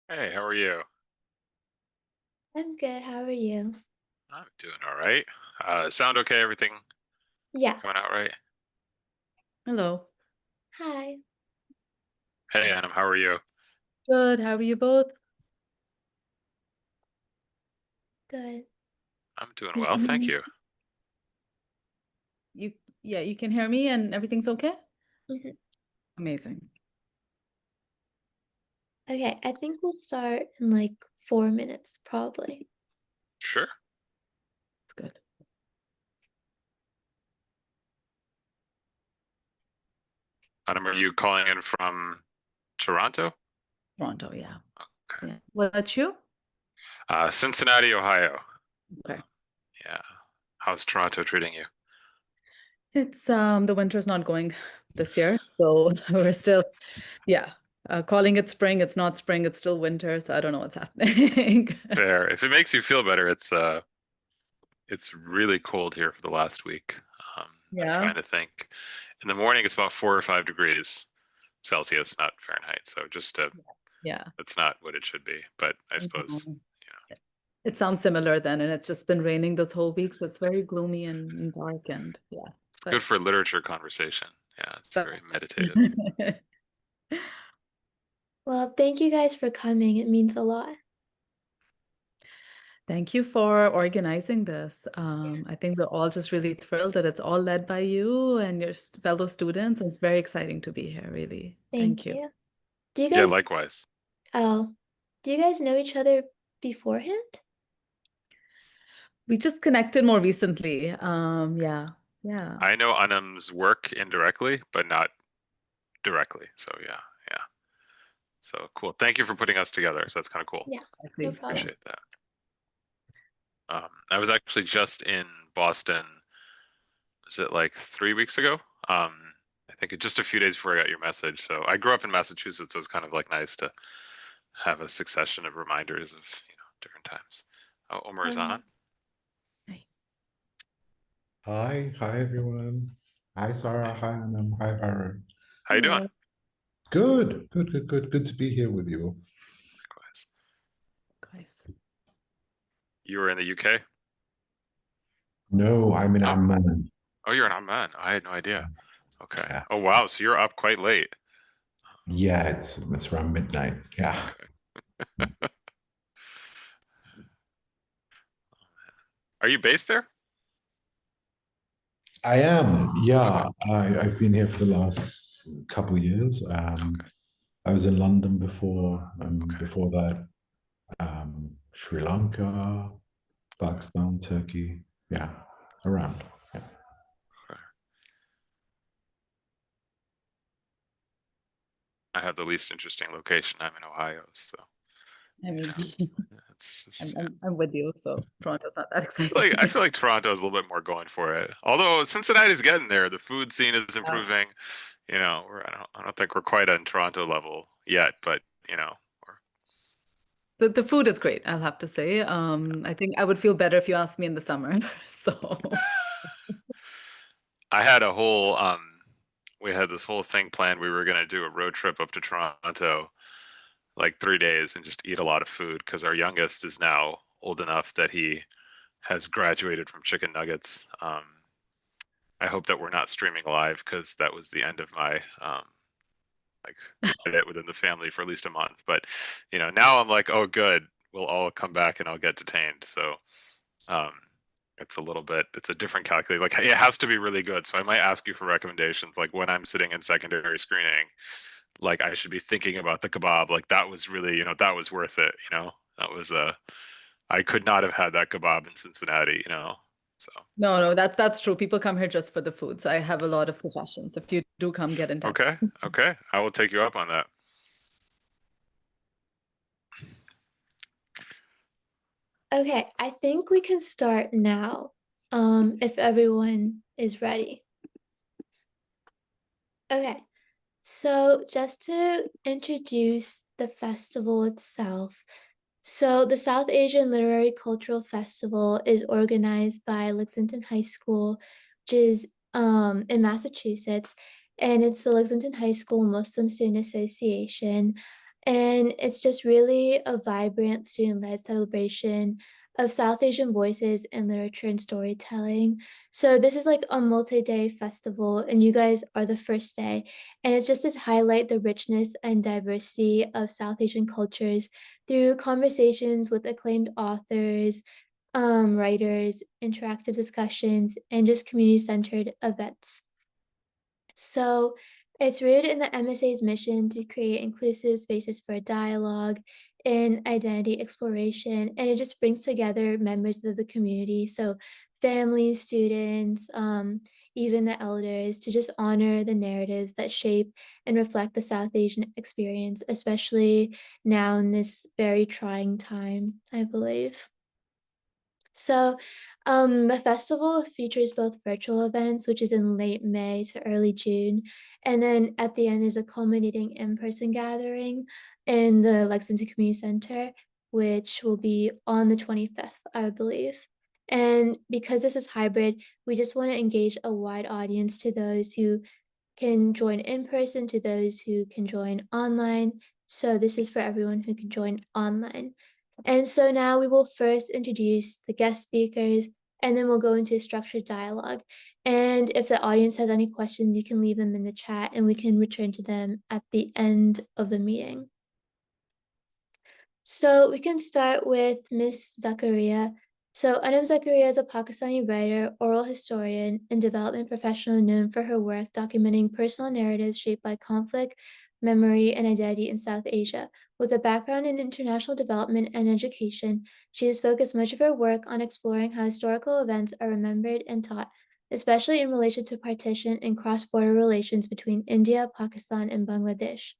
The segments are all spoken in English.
Hey, how are you? I'm good. How are you? I'm doing all right. Sound okay? Everything Yeah. coming out right? Hello. Hi. Hey, Anam, how are you? Good. How are you both? Good. I'm doing Can well, you hear thank me? you. You, yeah, you can hear me and everything's okay? Mhm. Amazing. Okay, I think we'll start in like 4 minutes, probably. Sure. It's good. Anam, are you calling in from Toronto? Toronto, yeah. Okay. Yeah. What about you? Cincinnati, Ohio. Okay. Yeah. How's Toronto treating you? It's the winter's not going this year, so we're still, yeah, calling it spring. It's not spring, it's still winter, so I don't know what's happening. Fair. If it makes you feel better, it's really cold here for the last week. I'm Yeah. trying to think. In the morning, it's about 4 or 5 degrees Celsius, not Fahrenheit. So Yeah. it's not what it should be. But I suppose, Um, you know, It sounds similar then, and it's just been raining this whole week, so it's very gloomy and dark and yeah. it's good But for literature conversation. Yeah, it's very that's meditative. Well, thank you guys for coming. It means a lot. Thank you for organizing this. I think we're all just really thrilled that it's all led by you and your fellow students. It's very exciting to be here, really. Thank Thank you. you. Do you Yeah, guys likewise. oh, do you guys know each other beforehand? We just connected more recently. Yeah, yeah. I know Anam's work indirectly, but not directly. So yeah, yeah. So cool. Thank you for putting us together. So that's kind of cool. Yeah, no Exactly. Yeah. problem. Appreciate that. I was actually just in Boston. Was it like 3 weeks ago? I think just a few days before I got your message. So I grew up in Massachusetts, so it was kind of like nice to have a succession of reminders of, different times. Oh, Omar is Um, on. Right. Hi everyone. Hi Sarah, Hey, hi Anam, hi Haroon. how you doing? hello. Good to be here with you. Likewise. Guys. You were in the UK? No, I'm in Oh, Amman. oh, you're in Amman. I had no idea. Okay. Yeah, Oh, wow. So you're up quite late. yeah, it's around midnight. Yeah, Okay. Are you based there? I am. Okay. Yeah, I've been here for the last couple years. Okay. I was in London before. Okay. Before that, Sri Lanka, Pakistan, Turkey. Yeah, around. Yeah. Okay. I have the least interesting location. I'm in Ohio, so I mean, it's I'm, just yeah. I'm, I'm with you, so Toronto's not that Like I exciting. feel like Toronto is a little bit more going for it. Although Cincinnati's getting there. The food scene is Yeah. improving. I don't think we're quite on Toronto level yet, but we're The food is great, I'll have to say. I think I would feel better if you asked me in the summer. So, I had a whole we had this whole thing planned. We were gonna do a road trip up to Toronto, like 3 days, and just eat a lot of food because our youngest is now old enough that he has graduated from chicken nuggets. I hope that we're not streaming live because that was the end of my like it within the family for at least a month. But now I'm like, oh, good, we'll all come back and I'll get detained. So um, it's a different calculate. Like it has to be really good. So I might ask you for recommendations. Like when I'm sitting in secondary screening, like I should be thinking about the kebab. Like that was really, that was worth it. That was I could not have had that kebab in Cincinnati. So no, that's true. People come here just for the food. So I have a lot of suggestions. If you do come, get in touch. okay, okay, I will take you up on that. Okay, I think we can start now, if everyone is ready. Okay, so just to introduce the festival itself, so the South Asian Literary Cultural Festival is organized by Lexington High School, which is in Massachusetts, and it's the Lexington High School Muslim Student Association. And it's just really a vibrant student-led celebration of South Asian voices in literature and storytelling. So this is like a multi-day festival, and you guys are the first day. And it's just to highlight the richness and diversity of South Asian cultures through conversations with acclaimed authors, writers, interactive discussions, and just community-centered events. So it's rooted in the MSA's mission to create inclusive spaces for dialogue and identity exploration, and it just brings together members of the community, so families, students, even the elders, to just honor the narratives that shape and reflect the South Asian experience, especially now in this very trying time, I believe. So, the festival features both virtual events, which is in late May to early June, and then at the end is a culminating in-person gathering in the Lexington Community Center, which will be on the 25th, I believe. And because this is hybrid, we just want to engage a wide audience, to those who can join in person, to those who can join online. So this is for everyone who can join online. And so now we will first introduce the guest speakers, and then we'll go into structured dialogue. And if the audience has any questions, you can leave them in the chat and we can return to them at the end of the meeting. So we can start with Miss Zakaria. So Anam Zakaria is a Pakistani writer, oral historian, and development professional known for her work documenting personal narratives shaped by conflict, memory, and identity in South Asia. With a background in international development and education, she has focused much of her work on exploring how historical events are remembered and taught, especially in relation to partition and cross-border relations between India, Pakistan, and Bangladesh.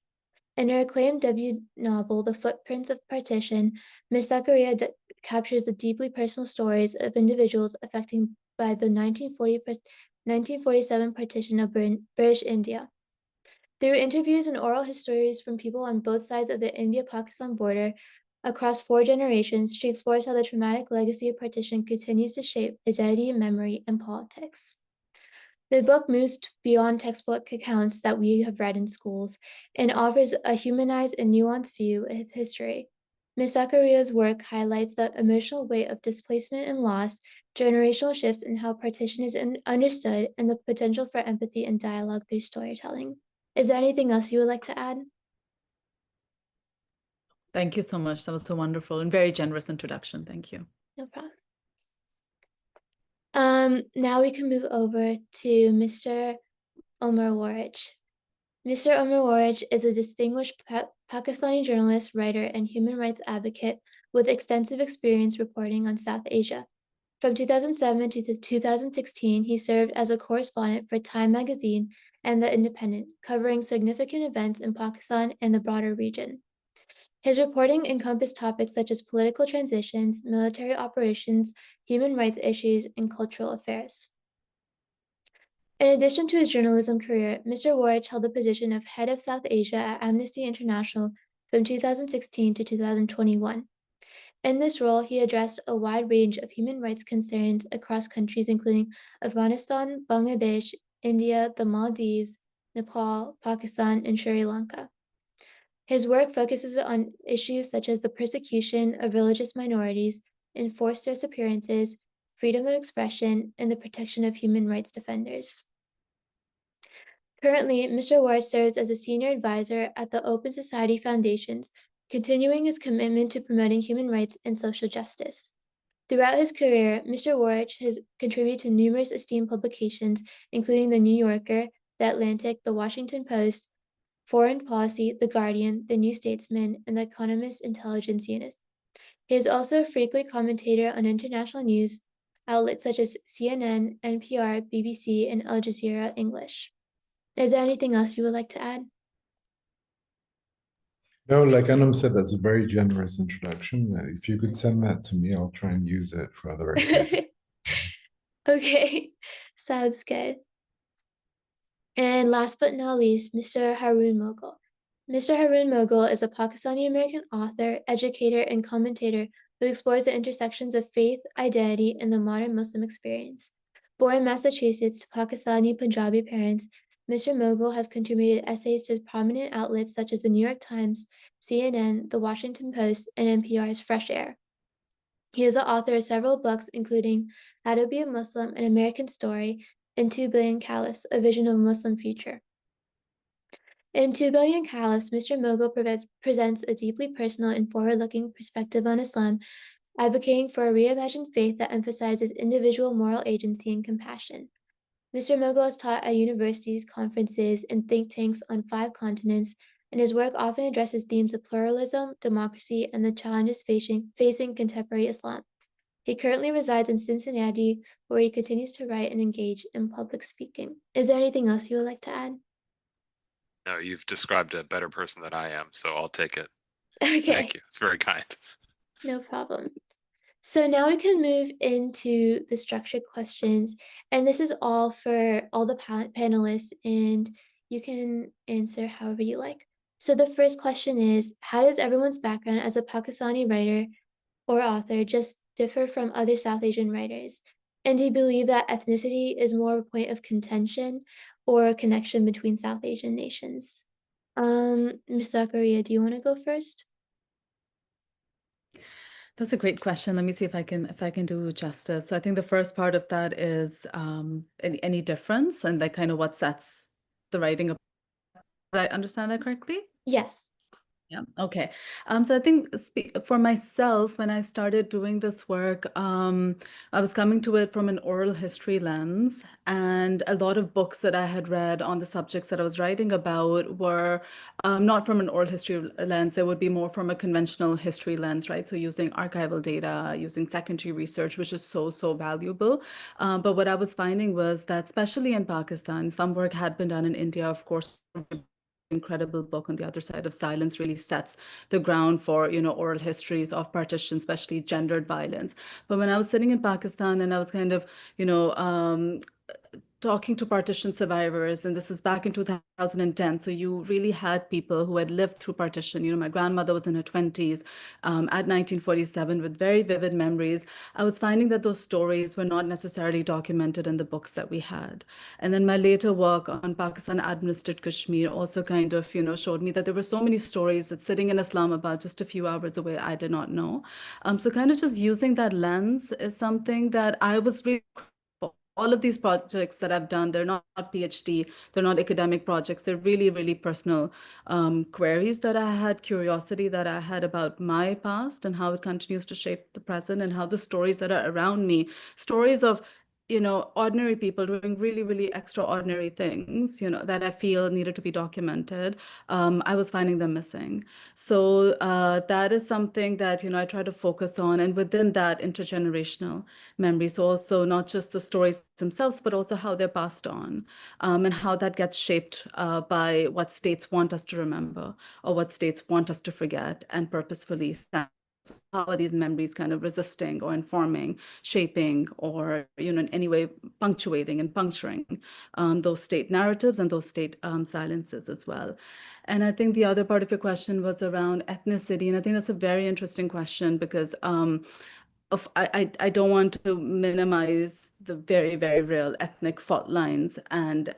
In her acclaimed debut novel, The Footprints of Partition, Miss Zakaria captures the deeply personal stories of individuals affected by the 1947 partition of British India. Through interviews and oral histories from people on both sides of the India-Pakistan border across 4 generations, she explores how the traumatic legacy of partition continues to shape identity, memory, and politics. The book moves beyond textbook accounts that we have read in schools and offers a humanized and nuanced view of history. Ms. Zakaria's work highlights the emotional weight of displacement and loss, generational shifts in how partition is understood, and the potential for empathy and dialogue through storytelling. Is there anything else you would like to add? Thank you so much. That was a wonderful and very generous introduction. Thank you. No problem. Now we can move over to Mr. Omar Waraich. Mr. Omar Waraich is a distinguished Pakistani journalist, writer, and human rights advocate with extensive experience reporting on South Asia. From 2007 to 2016, he served as a correspondent for Time magazine and The Independent, covering significant events in Pakistan and the broader region. His reporting encompassed topics such as political transitions, military operations, human rights issues, and cultural affairs. In addition to his journalism career, Mr. Waraich held the position of head of South Asia at Amnesty International from 2016 to 2021. In this role, he addressed a wide range of human rights concerns across countries including Afghanistan, Bangladesh, India, the Maldives, Nepal, Pakistan, and Sri Lanka. His work focuses on issues such as the persecution of religious minorities, enforced disappearances, freedom of expression, and the protection of human rights defenders. Currently, Mr. Waraich serves as a senior advisor at the Open Society Foundations, continuing his commitment to promoting human rights and social justice. Throughout his career, Mr. Waraich has contributed to numerous esteemed publications, including The New Yorker, The Atlantic, The Washington Post, Foreign Policy, The Guardian, The New Statesman, and The Economist Intelligence Unit. He is also a frequent commentator on international news outlets such as CNN, NPR, BBC, and Al Jazeera English. Is there anything else you would like to add? No, like Anam said, that's a very generous introduction. If you could send that to me, I'll try and use it for other occasions. Okay, sounds good. And last but not least, Mr. Haroon Moghul. Mr. Haroon Moghul is a Pakistani-American author, educator, and commentator who explores the intersections of faith, identity, and the modern Muslim experience. Born in Massachusetts to Pakistani Punjabi parents, Mr. Moghul has contributed essays to prominent outlets such as the New York Times, CNN, The Washington Post, and NPR's Fresh Air. He is the author of several books, including How to Be a Muslim, An American Story, and 2 Billion Caliphs, A Vision of a Muslim Future. In 2 Billion Caliphs, Mr. Moghul presents a deeply personal and forward-looking perspective on Islam, advocating for a reimagined faith that emphasizes individual moral agency and compassion. Mr. Moghul has taught at universities, conferences, and think tanks on 5 continents, and his work often addresses themes of pluralism, democracy, and the challenges facing contemporary Islam. He currently resides in Cincinnati, where he continues to write and engage in public speaking. Is there anything else you would like to add? No, you've described a better person than I am, so I'll take it. Okay. Thank you. It's very kind. No problem. So now we can move into the structured questions, and this is all for all the panelists, and you can answer however you like. So the first question is, how does everyone's background as a Pakistani writer or author just differ from other South Asian writers? And do you believe that ethnicity is more a point of contention or a connection between South Asian nations? Ms. Zakaria, do you want to go first? That's a great question. Let me see if I can do justice. So I think the first part of that is any difference and like kind of what sets the writing apart. Did I understand that correctly? Yes. Yeah. Okay. So I think for myself, when I started doing this work, I was coming to it from an oral history lens, and a lot of books that I had read on the subjects that I was writing about were not from an oral history lens. They would be more from a conventional history lens, right? So using archival data, using secondary research, which is so valuable. But what I was finding was that, especially in Pakistan, some work had been done in India, of course. Incredible book On the Other Side of Silence really sets the ground for, oral histories of partition, especially gendered violence. But when I was sitting in Pakistan and I was kind of, talking to partition survivors, and this is back in 2010. So you really had people who had lived through partition. My grandmother was in her 20s at 1947 with very vivid memories. I was finding that those stories were not necessarily documented in the books that we had. And then my later work on Pakistan-administered Kashmir also kind of, showed me that there were so many stories that sitting in Islamabad just a few hours away, I did not know. So kind of just using that lens is something that I was really all of these projects that I've done, they're not PhD, they're not academic projects. They're really personal queries that I had, curiosity that I had about my past and how it continues to shape the present, and how the stories that are around me, stories of ordinary people doing really extraordinary things, that I feel needed to be documented. I was finding them missing. So that is something that, I try to focus on. And within that, intergenerational memories, also not just the stories themselves, but also how they're passed on, and how that gets shaped by what states want us to remember or what states want us to forget and purposefully stand. How are these memories kind of resisting or informing, shaping, or in any way punctuating and puncturing those state narratives and those state silences as well. And I think the other part of your question was around ethnicity, and I think that's a very interesting question because I don't want to minimize the very real ethnic fault lines and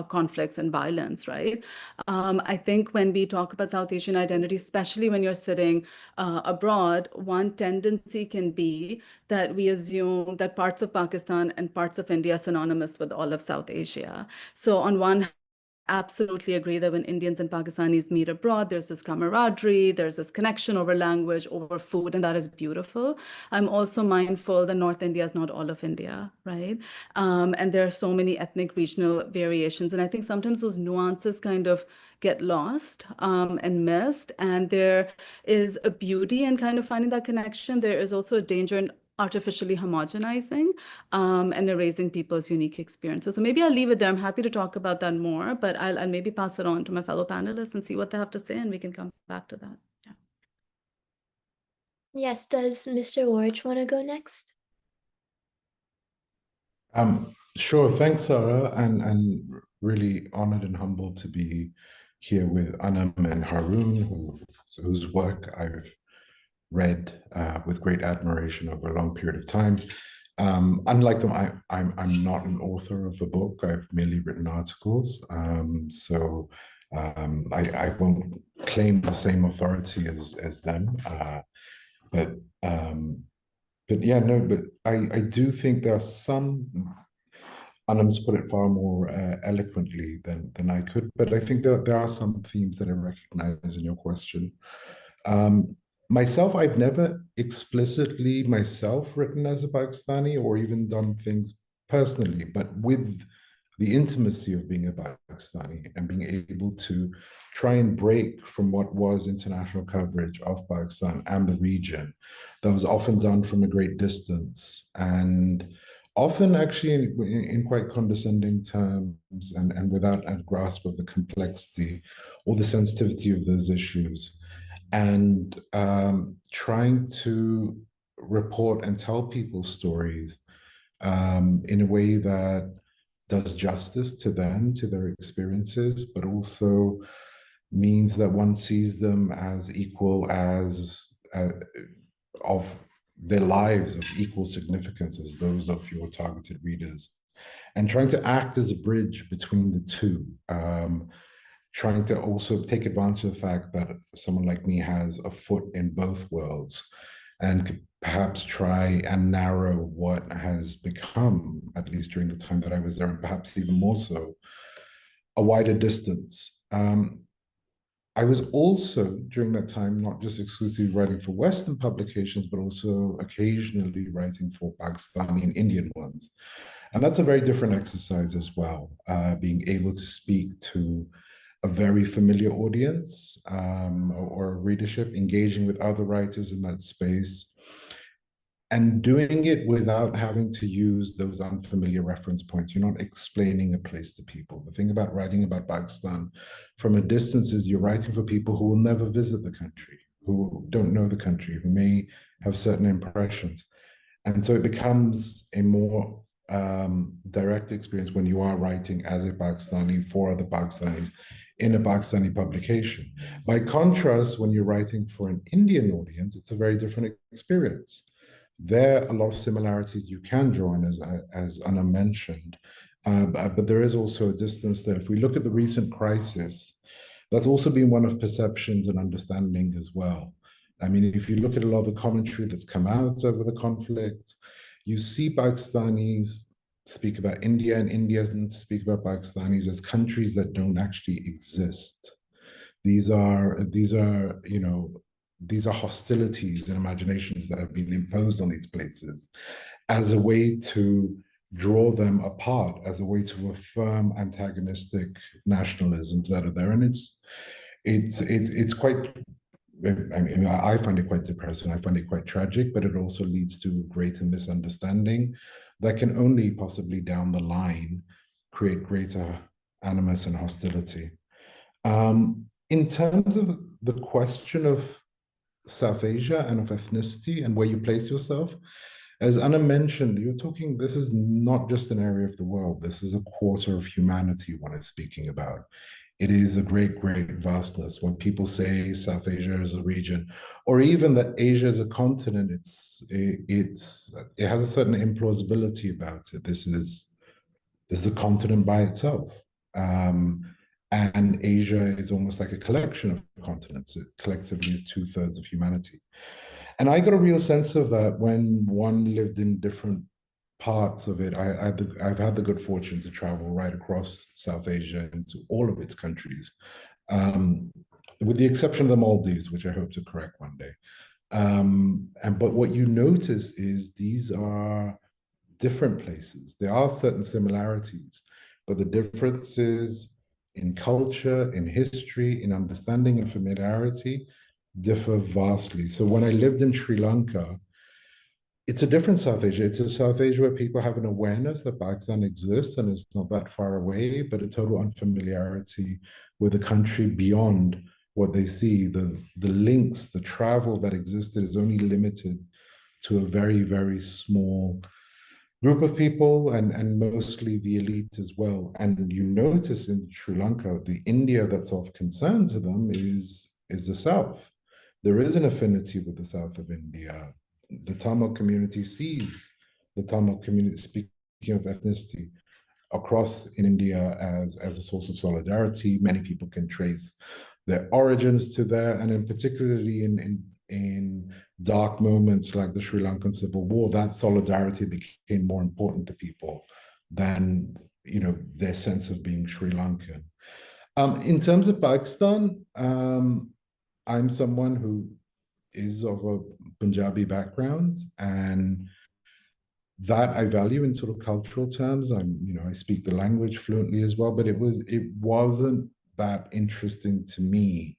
conflicts and violence, right? I think when we talk about South Asian identity, especially when you're sitting abroad, one tendency can be that we assume that parts of Pakistan and parts of India are synonymous with all of South Asia. So on one absolutely agree that when Indians and Pakistanis meet abroad, there's this camaraderie, there's this connection over language, over food, and that is beautiful. I'm also mindful that North India is not all of India, right? And there are so many ethnic regional variations. And I think sometimes those nuances kind of get lost and missed. And there is a beauty in kind of finding that connection. There is also a danger in artificially homogenizing and erasing people's unique experiences. So maybe I'll leave it there. I'm happy to talk about that more, but I'll maybe pass it on to my fellow panelists and see what they have to say, and we can come back to that. Yeah. Yes, does Mr. Waraich want to go next? Sure, thanks, Sarah, and really honored and humbled to be here with Anam and Haroon, whose work I've read with great admiration over a long period of time. Unlike them, I'm not an author of a book. I've merely written articles. So I won't claim the same authority as them, but yeah, no, but I do think there are some. Anam's put it far more eloquently than I could, but I think there are some themes that I recognize in your question. Um, Myself, I've never explicitly myself written as a Pakistani or even done things personally, but with the intimacy of being a Pakistani and being able to try and break from what was international coverage of Pakistan and the region that was often done from a great distance and often actually in quite condescending terms and without a grasp of the complexity or the sensitivity of those issues and trying to report and tell people stories in a way that does justice to them, to their experiences, but also means that one sees them as equal as of their lives of equal significance as those of your targeted readers, and trying to act as a bridge between the two. Trying to also take advantage of the fact that someone like me has a foot in both worlds and could perhaps try and narrow what has become, at least during the time that I was there, and perhaps even more so, a wider distance. I was also, during that time, not just exclusively writing for Western publications, but also occasionally writing for Pakistani and Indian ones. And that's a very different exercise as well, being able to speak to a very familiar audience or readership, engaging with other writers in that space, and doing it without having to use those unfamiliar reference points. You're not explaining a place to people. The thing about writing about Pakistan from a distance is you're writing for people who will never visit the country, who don't know the country, who may have certain impressions. And so it becomes a more direct experience when you are writing as a Pakistani for other Pakistanis in a Pakistani publication. By contrast, when you're writing for an Indian audience, it's a very different experience. There are a lot of similarities you can draw in, as Anna mentioned, but there is also a distance there. If we look at the recent crisis, that's also been one of perceptions and understanding as well. I mean, if you look at a lot of the commentary that's come out over the conflict, you see Pakistanis speak about India and Indians speak about Pakistanis as countries that don't actually exist. These are, you know, these are hostilities and imaginations that have been imposed on these places as a way to draw them apart, as a way to affirm antagonistic nationalisms that are there. And it's quite, I mean, I find it quite depressing. I find it quite tragic, but it also leads to greater misunderstanding that can only possibly down the line create greater animus and hostility. In terms of the question of South Asia and of ethnicity and where you place yourself, as Anna mentioned, you're talking, this is not just an area of the world. This is a quarter of humanity one is speaking about. It is a great, great vastness. When people say South Asia is a region, or even that Asia is a continent, it has a certain implausibility about it. This is a continent by itself. And Asia is almost like a collection of continents. It collectively is 2/3 of humanity. And I got a real sense of that when one lived in different parts of it. I've had the good fortune to travel right across South Asia into all of its countries, with the exception of the Maldives, which I hope to correct one day. But what you notice is these are different places. There are certain similarities, but the differences in culture, in history, in understanding and familiarity differ vastly. So when I lived in Sri Lanka, it's a different South Asia. It's a South Asia where people have an awareness that Pakistan exists and it's not that far away, but a total unfamiliarity with the country beyond what they see. The links, the travel that existed is only limited to a very, very small group of people and mostly the elite as well. And you notice in Sri Lanka, the India that's of concern to them is the South. There is an affinity with the South of India. The Tamil community sees the Tamil community, speaking of ethnicity, across in India as a source of solidarity. Many people can trace their origins to there, and in particularly in dark moments like the Sri Lankan Civil War, that solidarity became more important to people than their sense of being Sri Lankan. In terms of Pakistan, I'm someone who is of a Punjabi background, and that I value in sort of cultural terms. I speak the language fluently as well, but it wasn't that interesting to me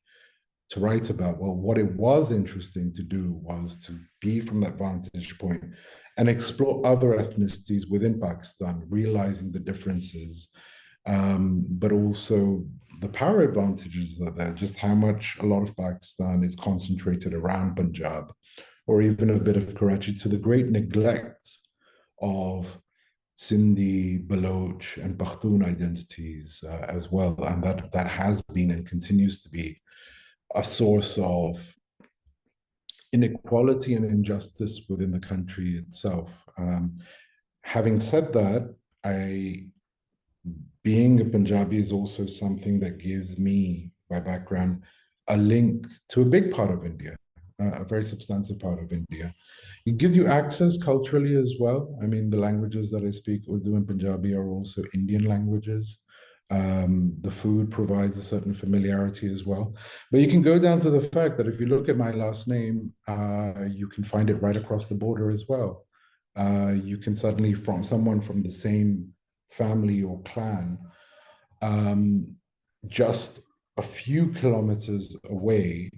to write about. Well, what it was interesting to do was to be from that vantage point and explore other ethnicities within Pakistan, realizing the differences, but also the power advantages that there, just how much a lot of Pakistan is concentrated around Punjab, or even a bit of Karachi, to the great neglect of Sindhi, Baloch, and Pakhtun identities as well. And that has been and continues to be a source of inequality and injustice within the country itself. Having said that, being a Punjabi is also something that gives me, by background, a link to a big part of India, a very substantive part of India. It gives you access culturally as well. I mean, the languages that I speak, Urdu and Punjabi, are also Indian languages. The food provides a certain familiarity as well. But you can go down to the fact that if you look at my last name, you can find it right across the border as well. You can suddenly, from someone from the same family or clan, just a few kilometers away,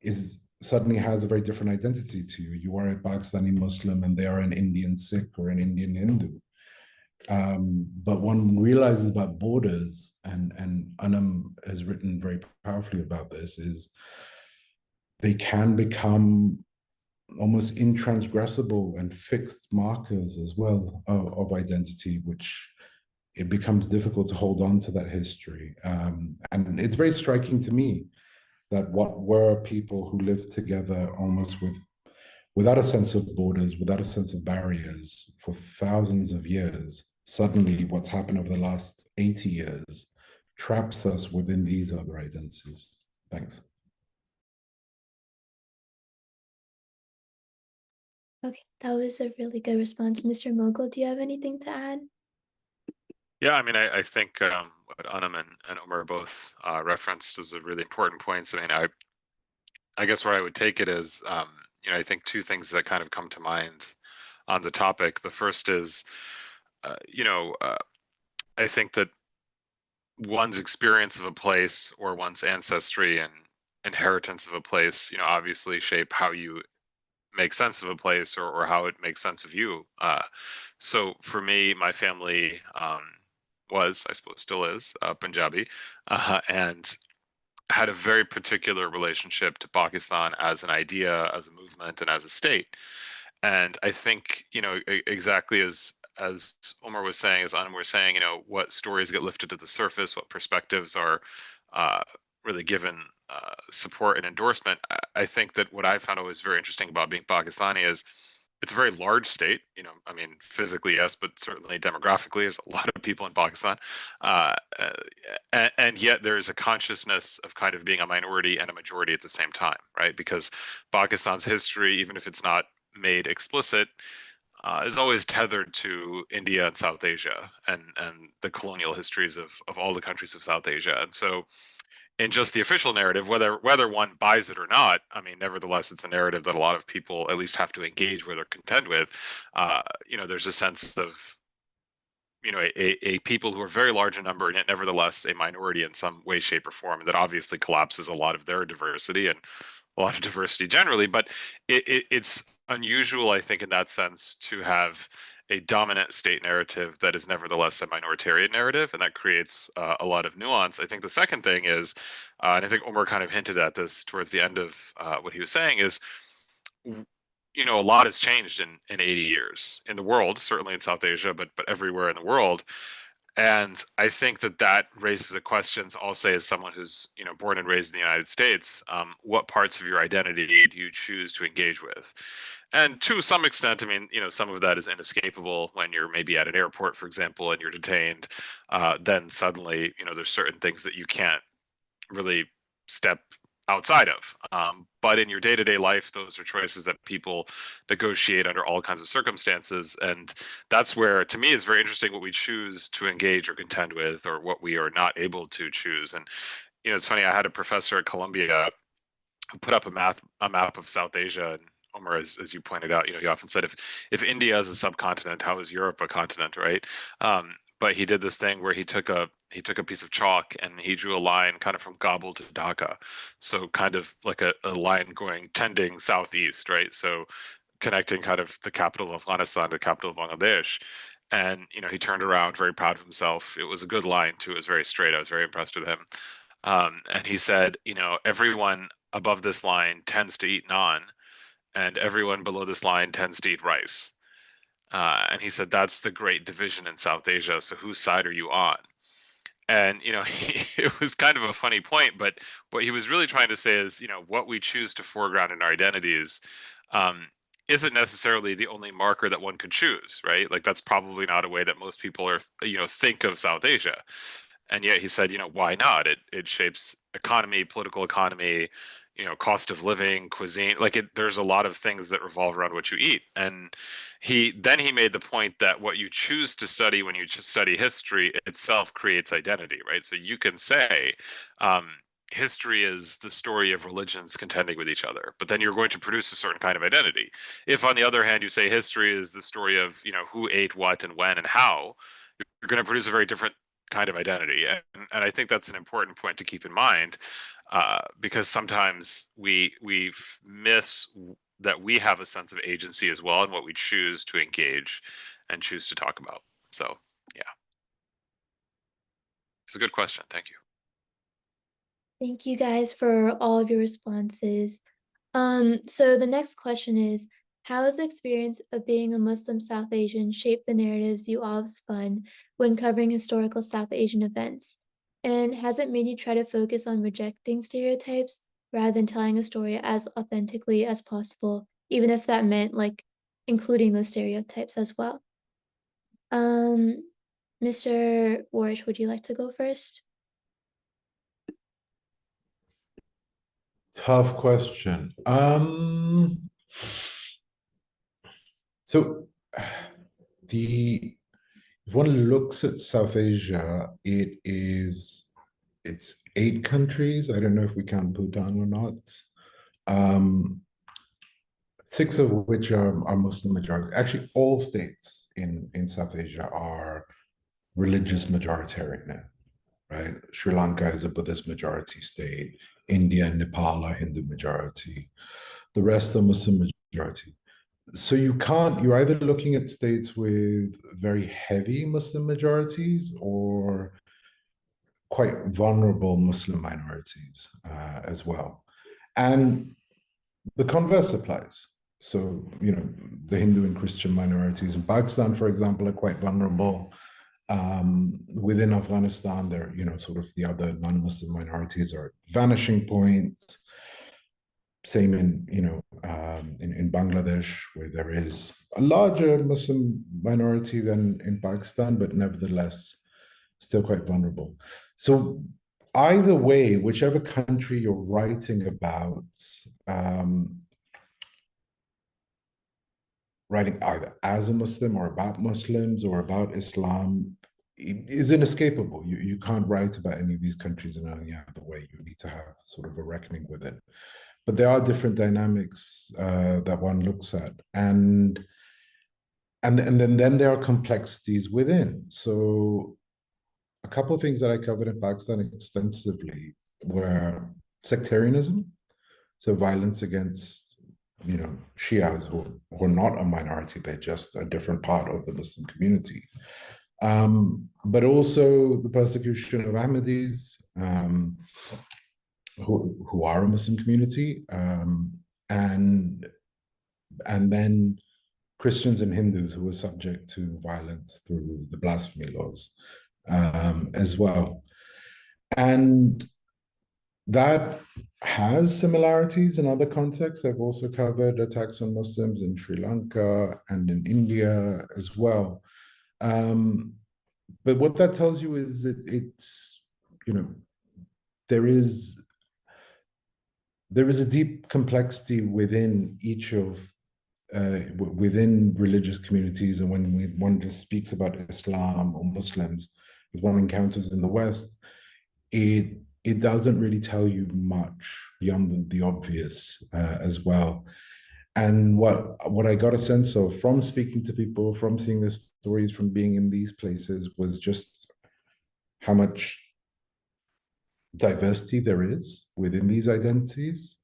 is suddenly has a very different identity to you. You are a Pakistani Muslim and they are an Indian Sikh or an Indian Hindu. But one realizes about borders, and Anam has written very powerfully about this, is they can become almost intransgressible and fixed markers as well of identity, which it becomes difficult to hold on to that history. And it's very striking to me that what were people who lived together almost without a sense of borders, without a sense of barriers for thousands of years, suddenly what's happened over the last 80 years traps us within these other identities. Thanks. Okay, that was a really good response. Mr. Moghul, do you have anything to add? Yeah, I mean, I think what Anam and Omar both referenced is a really important points. I mean, I guess where I would take it is, I think two things that kind of come to mind on the topic. The first is, I think that one's experience of a place or one's ancestry and inheritance of a place, obviously shape how you make sense of a place or how it makes sense of you. So for me, my family was, I suppose still is, Punjabi, and had a very particular relationship to Pakistan as an idea, as a movement, and as a state. And I think, exactly as Omar was saying, as Anam was saying, what stories get lifted to the surface, what perspectives are really given support and endorsement. I think that what I found always very interesting about being Pakistani is it's a very large state. I mean, physically, yes, but certainly demographically, there's a lot of people in Pakistan. And yet there is a consciousness of kind of being a minority and a majority at the same time, right? Because Pakistan's history, even if it's not made explicit, is always tethered to India and South Asia and the colonial histories of all the countries of South Asia. And so in just the official narrative, whether one buys it or not, I mean, nevertheless, it's a narrative that a lot of people at least have to engage with or contend with. There's a sense of a people who are very large in number and yet nevertheless a minority in some way, shape, or form, and that obviously collapses a lot of their diversity and a lot of diversity generally. But it's unusual, I think, in that sense, to have a dominant state narrative that is nevertheless a minoritarian narrative, and that creates a lot of nuance. I think the second thing is, and I think Omar kind of hinted at this towards the end of what he was saying, is a lot has changed in 80 years in the world, certainly in South Asia, but everywhere in the world. And I think that that raises the questions, I'll say, as someone who's, born and raised in the United States, what parts of your identity do you choose to engage with? And to some extent, I mean, some of that is inescapable when you're maybe at an airport, for example, and you're detained. Then suddenly, there's certain things that you can't really step outside of. But in your day-to-day life, those are choices that people negotiate under all kinds of circumstances. And that's where, to me, it's very interesting what we choose to engage or contend with, or what we are not able to choose. And, it's funny, I had a professor at Columbia who put up a map of South Asia. And Omar, as you pointed out, he often said, if India is a subcontinent, how is Europe a continent, right? But he did this thing where he took a piece of chalk and he drew a line kind of from Kabul to Dhaka, so kind of like a line going tending southeast, right? So connecting kind of the capital of Afghanistan to the capital of Bangladesh. And he turned around very proud of himself. It was a good line too. It was very straight. I was very impressed with him. And he said, everyone above this line tends to eat naan, and everyone below this line tends to eat rice. And he said, that's the great division in South Asia. So whose side are you on? And, it was kind of a funny point, but what he was really trying to say is, what we choose to foreground in our identities um, isn't necessarily the only marker that one could choose, right? Like that's probably not a way that most people are, think of South Asia. And yet he said, why not? It shapes economy, political economy, cost of living, cuisine. Like there's a lot of things that revolve around what you eat. And he made the point that what you choose to study when you just study history itself creates identity, right? So you can say, history is the story of religions contending with each other, but then you're going to produce a certain kind of identity. If, on the other hand, you say history is the story of, who ate what and when and how, you're going to produce a very different kind of identity. And I think that's an important point to keep in mind, because sometimes we miss that we have a sense of agency as well in what we choose to engage and choose to talk about. So yeah, it's a good question. Thank you. Thank you guys for all of your responses. So the next question is, how has the experience of being a Muslim South Asian shaped the narratives you all have spun when covering historical South Asian events? And has it made you try to focus on rejecting stereotypes rather than telling a story as authentically as possible, even if that meant like including those stereotypes as well? Mr. Waraich, would you like to go first? Tough question. So if one looks at South Asia, it's 8 countries. I don't know if we count Bhutan or not. 6 of which are Muslim majority. Actually, all states in South Asia are religious majoritarian now, right? Sri Lanka is a Buddhist majority state. India and Nepal are Hindu majority. The rest are Muslim majority. So you're either looking at states with very heavy Muslim majorities or quite vulnerable Muslim minorities as well. And the converse applies. So, the Hindu and Christian minorities in Pakistan, for example, are quite vulnerable. Within Afghanistan, there, sort of the other non-Muslim minorities are vanishing points. Same in Bangladesh, where there is a larger Muslim minority than in Pakistan, but nevertheless still quite vulnerable. So either way, whichever country you're writing about, writing either as a Muslim or about Muslims or about Islam is inescapable. You can't write about any of these countries in any other way. You need to have sort of a reckoning with it. But there are different dynamics that one looks at, and then there are complexities within. So a couple of things that I covered in Pakistan extensively were sectarianism, so violence against Shias who are not a minority, they're just a different part of the Muslim community. But also the persecution of Ahmadis, who are a Muslim community, and then Christians and Hindus who were subject to violence through the blasphemy laws. as well. And that has similarities in other contexts. I've also covered attacks on Muslims in Sri Lanka and in India as well. But what that tells you is it's, you know, there is a deep complexity within each of within religious communities, and when one just speaks about Islam or Muslims, as one encounters in the West, it doesn't really tell you much beyond the obvious as well. And what I got a sense of from speaking to people, from seeing the stories, from being in these places, was just how much diversity there is within these identities,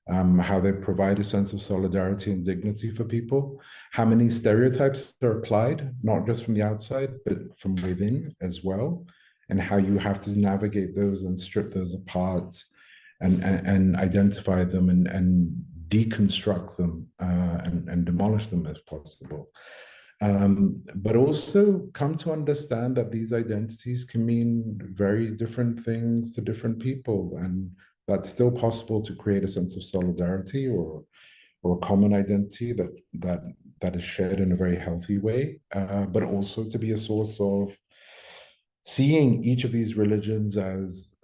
how they provide a sense of solidarity and dignity for people, how many stereotypes are applied, not just from the outside, but from within as well, and how you have to navigate those and strip those apart and identify them and deconstruct them and demolish them if possible. But also come to understand that these identities can mean very different things to different people, and that's still possible to create a sense of solidarity or a common identity that is shared in a very healthy way, but also to be a source of seeing each of these religions as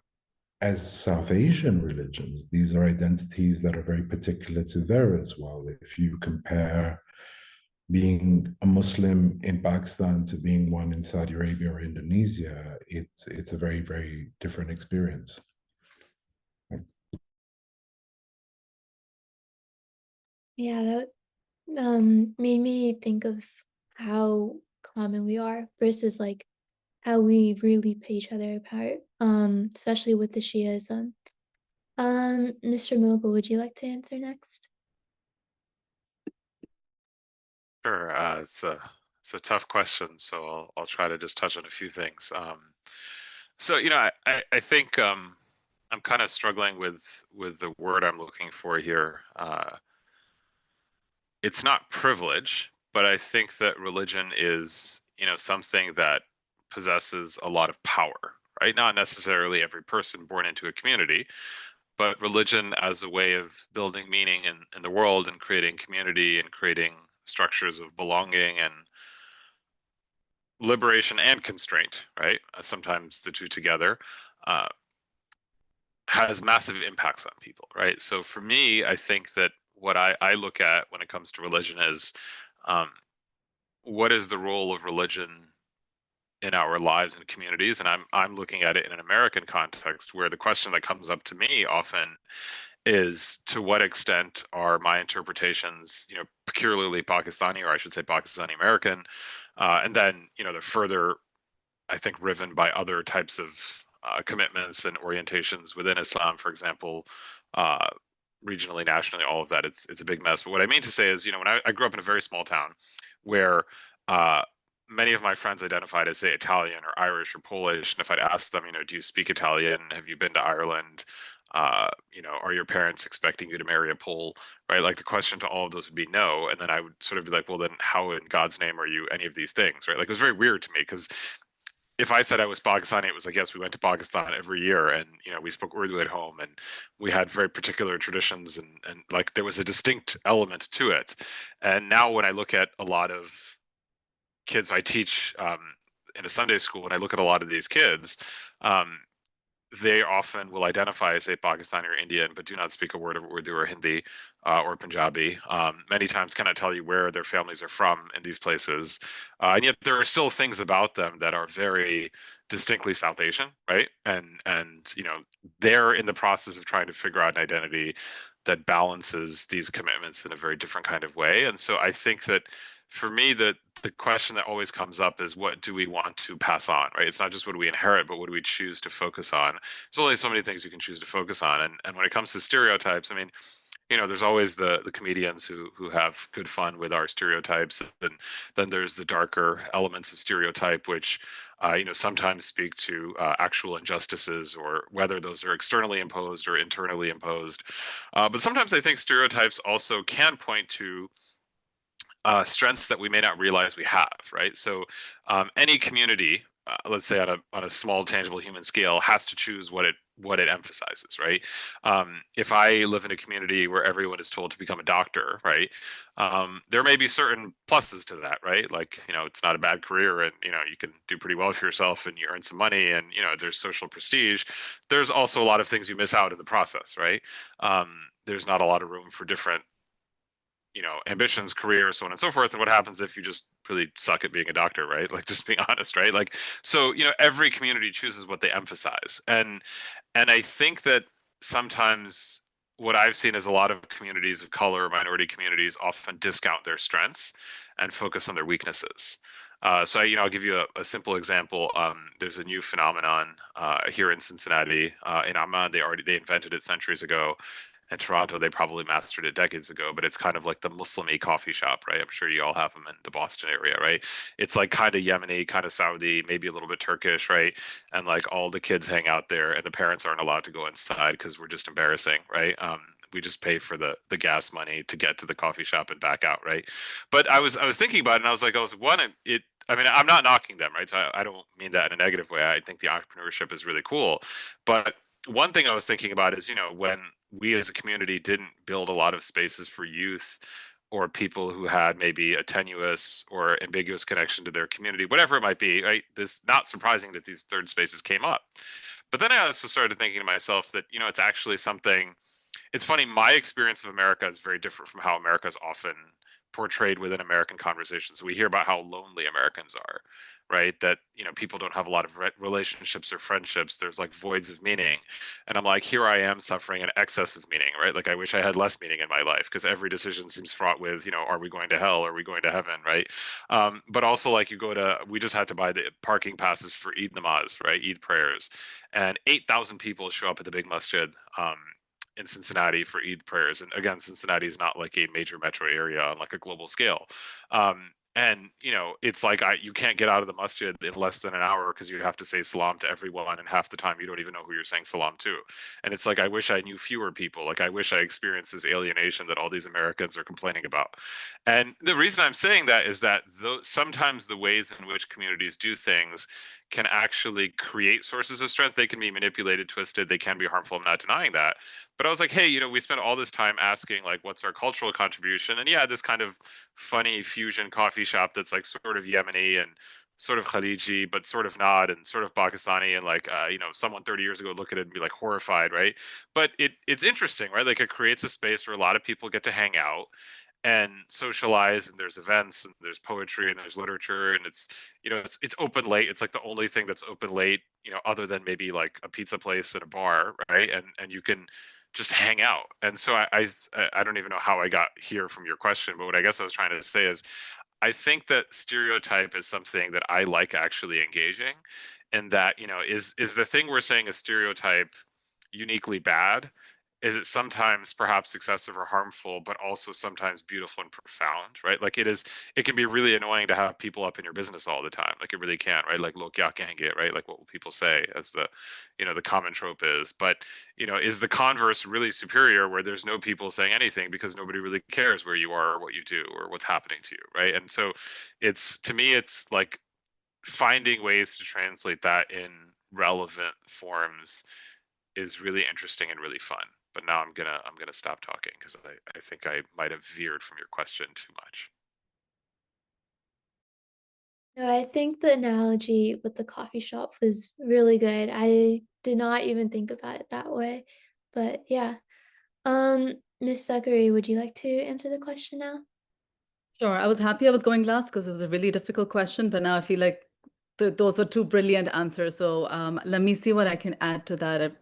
South Asian religions. These are identities that are very particular to there as well. If you compare being a Muslim in Pakistan to being one in Saudi Arabia or Indonesia, it's a very, very different experience. Thanks. Yeah, that made me think of how common we are versus like how we really pay each other apart, especially with the Shiaism. Mr. Moghul, would you like to answer next? Sure. It's a tough question, so I'll try to just touch on a few things. So I think I'm kind of struggling with the word I'm looking for here. It's not privilege, but I think that religion is, something that possesses a lot of power, right? Not necessarily every person born into a community, but religion as a way of building meaning in the world and creating community and creating structures of belonging and liberation and constraint, right? Sometimes the two together, uh, has massive impacts on people, right? So for me, I think that what I look at when it comes to religion is, um, what is the role of religion in our lives and communities? And I'm looking at it in an American context, where the question that comes up to me often is, to what extent are my interpretations, peculiarly Pakistani, or I should say Pakistani American, and then they're further, I think, riven by other types of commitments and orientations within Islam, for example, uh, regionally, nationally, all of that. It's a big mess. But what I mean to say is, when I grew up in a very small town where uh, many of my friends identified as, say, Italian or Irish or Polish, and if I'd ask them, do you speak Italian? Have you been to Ireland? Are your parents expecting you to marry a Pole? Right? Like, the question to all of those would be no. And then I would sort of be like, well, then how in God's name are you any of these things? Right? Like, it was very weird to me, because if I said I was Pakistani, it was like, yes, we went to Pakistan every year, and we spoke Urdu at home, and we had very particular traditions, and like there was a distinct element to it. And now when I look at a lot of kids I teach, in a Sunday school, and I look at a lot of these kids, um, they often will identify as, say, Pakistani or Indian, but do not speak a word of Urdu or Hindi, or Punjabi. Many times cannot tell you where their families are from in these places. And yet there are still things about them that are very distinctly South Asian, right? And they're in the process of trying to figure out an identity that balances these commitments in a very different kind of way. And so I think that, for me, the question that always comes up is, what do we want to pass on, right? It's not just what do we inherit, but what do we choose to focus on? There's only so many things you can choose to focus on. And when it comes to stereotypes, I mean, there's always the comedians who have good fun with our stereotypes, and then there's the darker elements of stereotype, which sometimes speak to actual injustices, or whether those are externally imposed or internally imposed. But sometimes I think stereotypes also can point to strengths that we may not realize we have, right? So any community let's say on a small tangible human scale, has to choose what it emphasizes, right? If I live in a community where everyone is told to become a doctor, right, there may be certain pluses to that, right? Like, it's not a bad career, and you can do pretty well for yourself, and you earn some money, and there's social prestige. There's also a lot of things you miss out in the process, right? There's not a lot of room for different ambitions, careers, so on and so forth. And what happens if you just really suck at being a doctor, right? Like, just being honest, right? Like, so every community chooses what they emphasize, and I think that sometimes what I've seen is a lot of communities of color, minority communities, often discount their strengths and focus on their weaknesses. So I'll give you a simple example. There's a new phenomenon here in Cincinnati, in Amman. They invented it centuries ago. In Toronto, they probably mastered it decades ago, but it's kind of like the Muslimy coffee shop, right? I'm sure you all have them in the Boston area, right? It's like kind of Yemeni, kind of Saudi, maybe a little bit Turkish, right? And like all the kids hang out there, and the parents aren't allowed to go inside because we're just embarrassing, right? We just pay for the gas money to get to the coffee shop and back out, right? But I was thinking about it, and I was one, it. I mean, I'm not knocking them, right? So I don't mean that in a negative way. I think the entrepreneurship is really cool, but one thing I was thinking about is, when we as a community didn't build a lot of spaces for youth or people who had maybe a tenuous or ambiguous connection to their community, whatever it might be, right? This not surprising that these third spaces came up. But then I also started thinking to myself that, it's actually something. It's funny, my experience of America is very different from how America is often portrayed within American conversations. We hear about how lonely Americans are, right? That, people don't have a lot of relationships or friendships. There's like voids of meaning. And I'm like, here I am suffering an excess of meaning, right? Like, I wish I had less meaning in my life, because every decision seems fraught with, are we going to hell? Are we going to heaven? Right. But also, like, we just had to buy the parking passes for Eid namaz, right? Eid prayers. And 8,000 people show up at the big masjid. In Cincinnati for Eid prayers. And again, Cincinnati is not like a major metro area on like a global scale. And it's like you can't get out of the masjid in less than an hour because you have to say salam to everyone, and half the time you don't even know who you're saying salam to. And it's like, I wish I knew fewer people. Like, I wish I experienced this alienation that all these Americans are complaining about. And the reason I'm saying that is that sometimes the ways in which communities do things can actually create sources of strength. They can be manipulated, twisted, they can be harmful. I'm not denying that. But I was like, hey, we spent all this time asking, like, what's our cultural contribution? And yeah, this kind of funny fusion coffee shop that's like sort of Yemeni and sort of Khaliji, but sort of not, and sort of Pakistani. And like, someone 30 years ago would look at it and be like horrified, right? But it's interesting, right? Like, it creates a space where a lot of people get to hang out and socialize, and there's events, and there's poetry, and there's literature, and it's open late. It's like the only thing that's open late, other than maybe like a pizza place and a bar, right? And you can just hang out. And so I don't even know how I got here from your question, but what I guess I was trying to say is, I think that stereotype is something that I like actually engaging, and that, is the thing we're saying a stereotype uniquely bad? Is it sometimes perhaps excessive or harmful, but also sometimes beautiful and profound, right? Like, it can be really annoying to have people up in your business all the time. Like, it really can, right? Like, "Log kya kehenge," right? Like, what will people say, as the common trope is. But, is the converse really superior, where there's no people saying anything because nobody really cares where you are or what you do or what's happening to you, right? And so to me, it's like finding ways to translate that in relevant forms is really interesting and really fun. But now I'm gonna stop talking, because I think I might have veered from your question too much. No, I think the analogy with the coffee shop was really good. I did not even think about it that way. But yeah. Miss Zachary, would you like to answer the question now? Sure. I was happy I was going last because it was a really difficult question, but now I feel like those were two brilliant answers. So let me see what I can add to that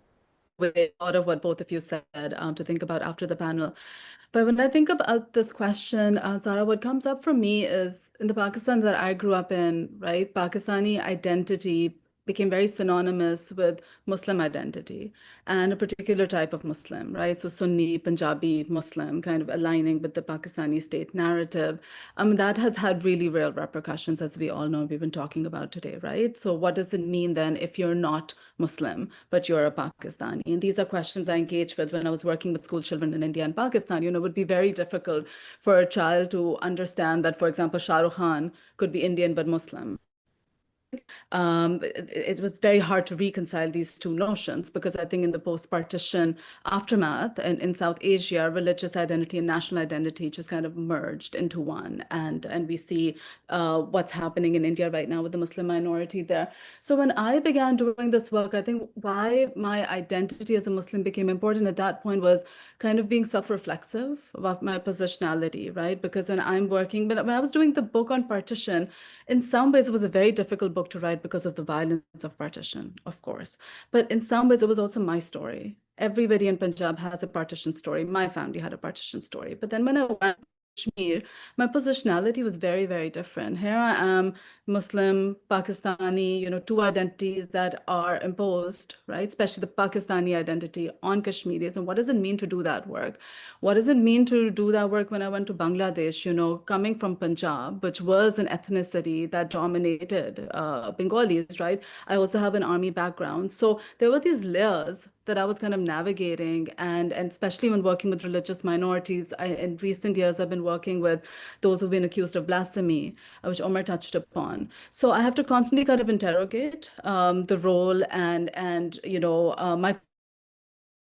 with a lot of what both of you said to think about after the panel. But when I think about this question, Zara, what comes up for me is, in the Pakistan that I grew up in, right? Pakistani identity became very synonymous with Muslim identity and a particular type of Muslim, right? So Sunni, Punjabi Muslim, kind of aligning with the Pakistani state narrative. That has had really real repercussions, as we all know, we've been talking about today, right? So what does it mean then if you're not Muslim, but you're a Pakistani? And these are questions I engaged with when I was working with school children in India and Pakistan. It would be very difficult for a child to understand that, for example, Shah Rukh Khan could be Indian but Muslim, it was very hard to reconcile these two notions, because I think in the post-partition aftermath and in South Asia, religious identity and national identity just kind of merged into one. And we see what's happening in India right now with the Muslim minority there. So when I began doing this work, I think why my identity as a Muslim became important at that point was kind of being self-reflexive about my positionality, right? Because when I'm working, but when I was doing the book on partition, in some ways, it was a very difficult book to write because of the violence of partition, of course. But in some ways, it was also my story. Everybody in Punjab has a partition story. My family had a partition story. But then when I went to Kashmir, my positionality was very, very different. Here I am, Muslim, Pakistani, two identities that are imposed, right? Especially the Pakistani identity on Kashmiris. And what does it mean to do that work? What does it mean to do that work when I went to Bangladesh, coming from Punjab, which was an ethnicity that dominated Bengalis, right? I also have an army background. So there were these layers that I was kind of navigating. And especially when working with religious minorities, in recent years, I've been working with those who've been accused of blasphemy, which Omar touched upon. So I have to constantly kind of interrogate the role and my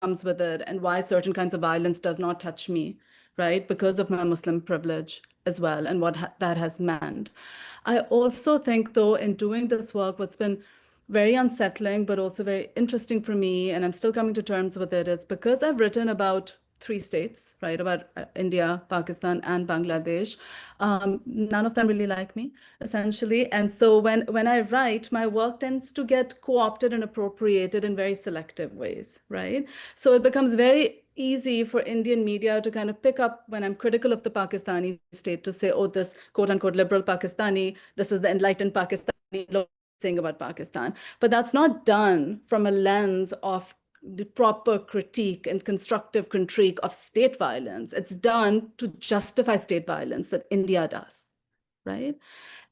comes with it, and why certain kinds of violence does not touch me, right? Because of my Muslim privilege as well, and what that has meant. I also think, though, in doing this work, what's been very unsettling, but also very interesting for me, and I'm still coming to terms with it, is because I've written about 3 states, right, about India, Pakistan, and Bangladesh. None of them really like me, essentially. And so when I write, my work tends to get co-opted and appropriated in very selective ways, right? So it becomes very easy for Indian media to kind of pick up when I'm critical of the Pakistani state to say, oh, this quote unquote liberal Pakistani, this is the enlightened Pakistani thing about Pakistan. But that's not done from a lens of the proper critique and constructive critique of state violence. It's done to justify state violence that India does, right?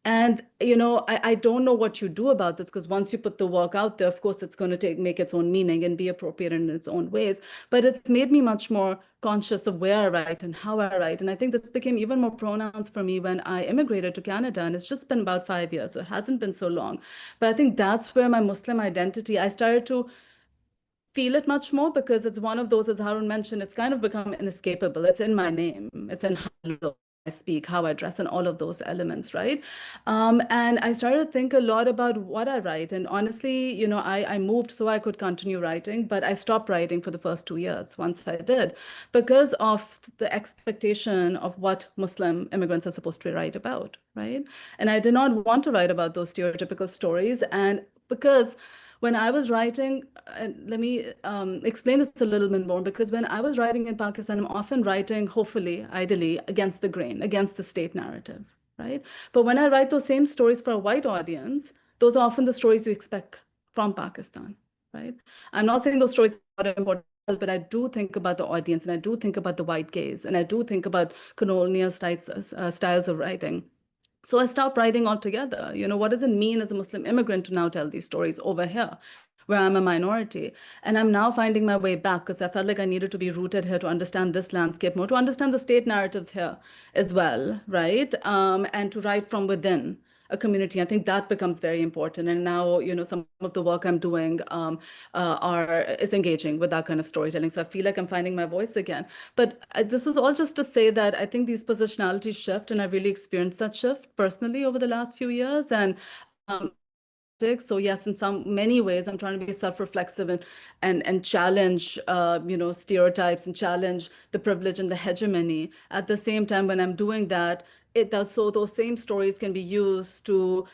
And, I don't know what you do about this, because once you put the work out there, of course, it's going to make its own meaning and be appropriate in its own ways. But it's made me much more conscious of where I write and how I write. And I think this became even more pronounced for me when I immigrated to Canada. And it's just been about 5 years, so it hasn't been so long. But I think that's where my Muslim identity, I started to feel it much more, because it's one of those, as Haroon mentioned, it's kind of become inescapable. It's in my name. It's in how I speak, how I dress, and all of those elements, right? And I started to think a lot about what I write. And honestly, I moved so I could continue writing, but I stopped writing for the first 2 years once I did, because of the expectation of what Muslim immigrants are supposed to write about, right? And I did not want to write about those stereotypical stories. And because when I was writing, and let me explain this a little bit more, because when I was writing in Pakistan, I'm often writing, hopefully, ideally, against the grain, against the state narrative, right? But when I write those same stories for a white audience, those are often the stories you expect from Pakistan, right? I'm not saying those stories are important, but I do think about the audience, and I do think about the white gaze, and I do think about colonial styles of writing. So I stopped writing altogether. What does it mean as a Muslim immigrant to now tell these stories over here, where I'm a minority? And I'm now finding my way back, because I felt like I needed to be rooted here to understand this landscape more, to understand the state narratives here as well, right? And to write from within a community. I think that becomes very important. And now, some of the work I'm doing is engaging with that kind of storytelling. So I feel like I'm finding my voice again. But this is all just to say that I think these positionalities shift, and I've really experienced that shift personally over the last few years. And so yes, in many ways, I'm trying to be self-reflexive and challenge, stereotypes, and challenge the privilege and the hegemony. At the same time, when I'm doing that, so those same stories can be used to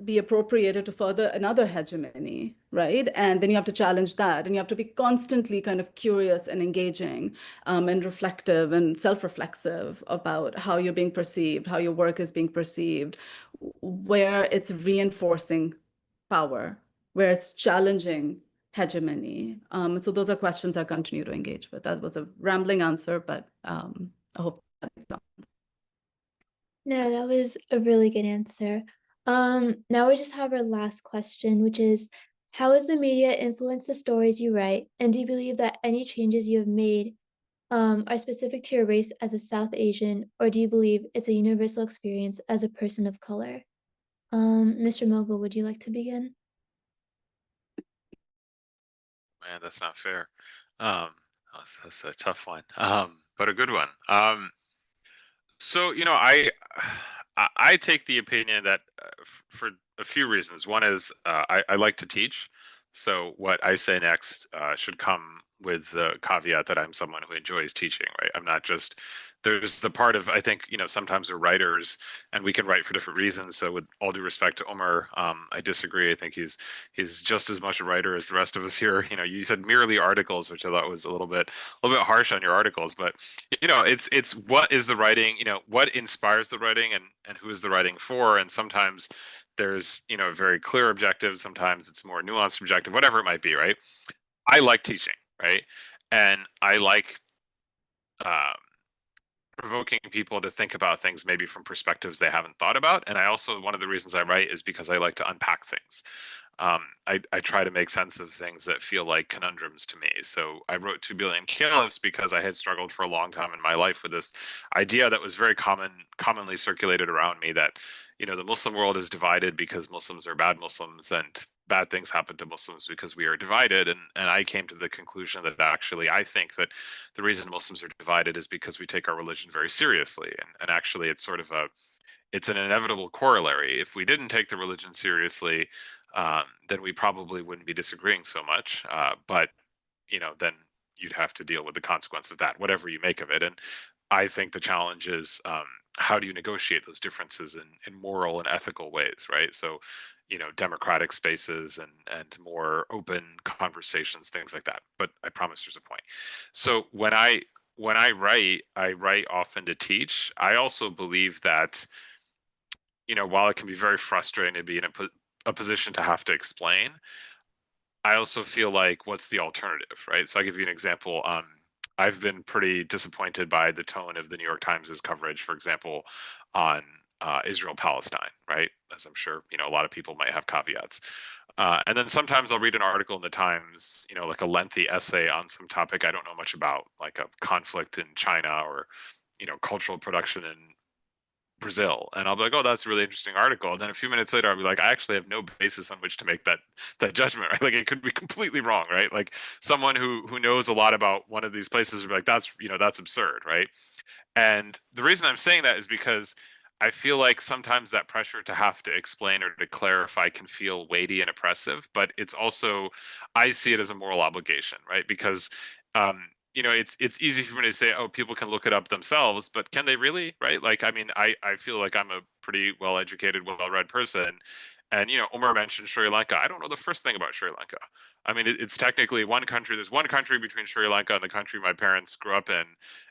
be appropriated to further another hegemony, right? And then you have to challenge that, and you have to be constantly kind of curious and engaging, and reflective and self-reflexive about how you're being perceived, how your work is being perceived, where it's reinforcing power, where it's challenging hegemony. So those are questions I continue to engage with. That was a rambling answer, but I hope that makes sense. No, that was a really good answer. Now we just have our last question, which is, how has the media influenced the stories you write? And do you believe that any changes you have made are specific to your race as a South Asian, or do you believe it's a universal experience as a person of color? Mr. Moghul, would you like to begin? Man, that's not fair. Um, that's a tough one, but a good one. So, I take the opinion that for a few reasons. One is I like to teach, so what I say next should come with the caveat that I'm someone who enjoys teaching, right? I'm not just there's the part of I think sometimes we're writers and we can write for different reasons. So with all due respect to Omar, I disagree. I think he's just as much a writer as the rest of us here. You said merely articles, which I thought was a little bit harsh on your articles, but it's what is the writing, what inspires the writing and who is the writing for, and sometimes there's a very clear objective, sometimes it's more nuanced objective, whatever it might be, right? I like teaching, right? And I like um, provoking people to think about things maybe from perspectives they haven't thought about. And I also, one of the reasons I write is because I like to unpack things. I try to make sense of things that feel like conundrums to me. So I wrote 2 Billion Caliphs because I had struggled for a long time in my life with this idea that was very commonly circulated around me that, the Muslim world is divided because Muslims are bad Muslims and bad things happen to Muslims because we are divided. And I came to the conclusion that actually I think that the reason Muslims are divided is because we take our religion very seriously. And actually it's sort of it's an inevitable corollary. If we didn't take the religion seriously, then we probably wouldn't be disagreeing so much. But then you'd have to deal with the consequence of that, whatever you make of it. And I think the challenge is how do you negotiate those differences in moral and ethical ways, right? So, democratic spaces and more open conversations, things like that. But I promise there's a point. So when I write often to teach. I also believe that while it can be very frustrating to be in a position to have to explain, I also feel like what's the alternative, right? So I'll give you an example. I've been pretty disappointed by the tone of the New York Times's coverage, for example, on Israel Palestine, right? As I'm sure a lot of people might have caveats. And then sometimes I'll read an article in the Times, like a lengthy essay on some topic I don't know much about, like a conflict in China or cultural production in Brazil, and I'll be like, "Oh, that's a really interesting article." And then a few minutes later, I'll be like, "I actually have no basis on which to make that judgment, right? Like it could be completely wrong, right? Like someone who knows a lot about one of these places would be like, that's absurd, right?" And the reason I'm saying that is because I feel like sometimes that pressure to have to explain or to clarify can feel weighty and oppressive, but it's also, I see it as a moral obligation, right? Because, it's easy for me to say, oh, people can look it up themselves, but can they really, right? Like, I mean, I feel like I'm a pretty well-educated, well-read person. And, Omar mentioned Sri Lanka. I don't know the first thing about Sri Lanka. I mean, it's technically one country. There's one country between Sri Lanka and the country my parents grew up in,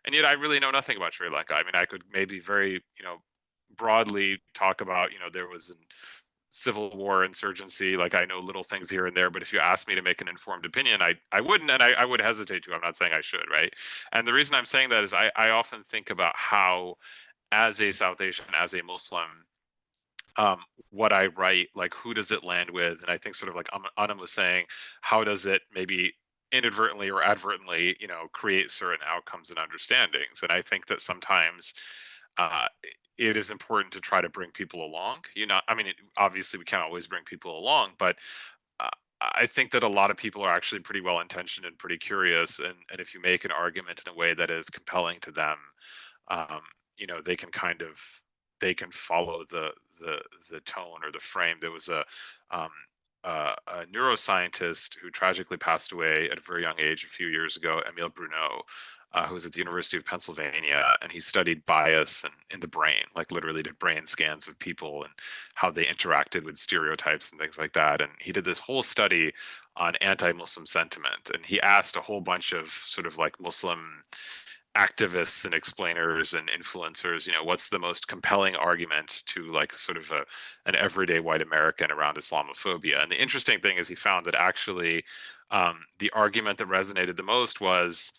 and yet I really know nothing about Sri Lanka. I mean, I could maybe very, broadly talk about, there was a civil war insurgency. Like I know little things here and there, but if you ask me to make an informed opinion, I wouldn't, and I would hesitate to. I'm not saying I should, right? And the reason I'm saying that is I often think about how, as a South Asian, as a Muslim, um, what I write, like who does it land with? And I think sort of like Anam was saying, how does it maybe inadvertently or advertently, create certain outcomes and understandings? And I think that sometimes uh, it is important to try to bring people along. I mean, obviously we can't always bring people along, but uh, I think that a lot of people are actually pretty well intentioned and pretty curious. And if you make an argument in a way that is compelling to them, um, they can they can follow the the tone or the frame. There was um, a neuroscientist who tragically passed away at a very young age a few years ago, Emile Bruneau, who was at the University of Pennsylvania, and he studied bias in the brain, like literally did brain scans of people and how they interacted with stereotypes and things like that. And he did this whole study on anti-Muslim sentiment, and he asked a whole bunch of sort of like Muslim activists and explainers and influencers, what's the most compelling argument to like sort of an everyday white American around Islamophobia? And the interesting thing is he found that actually the argument that resonated the most was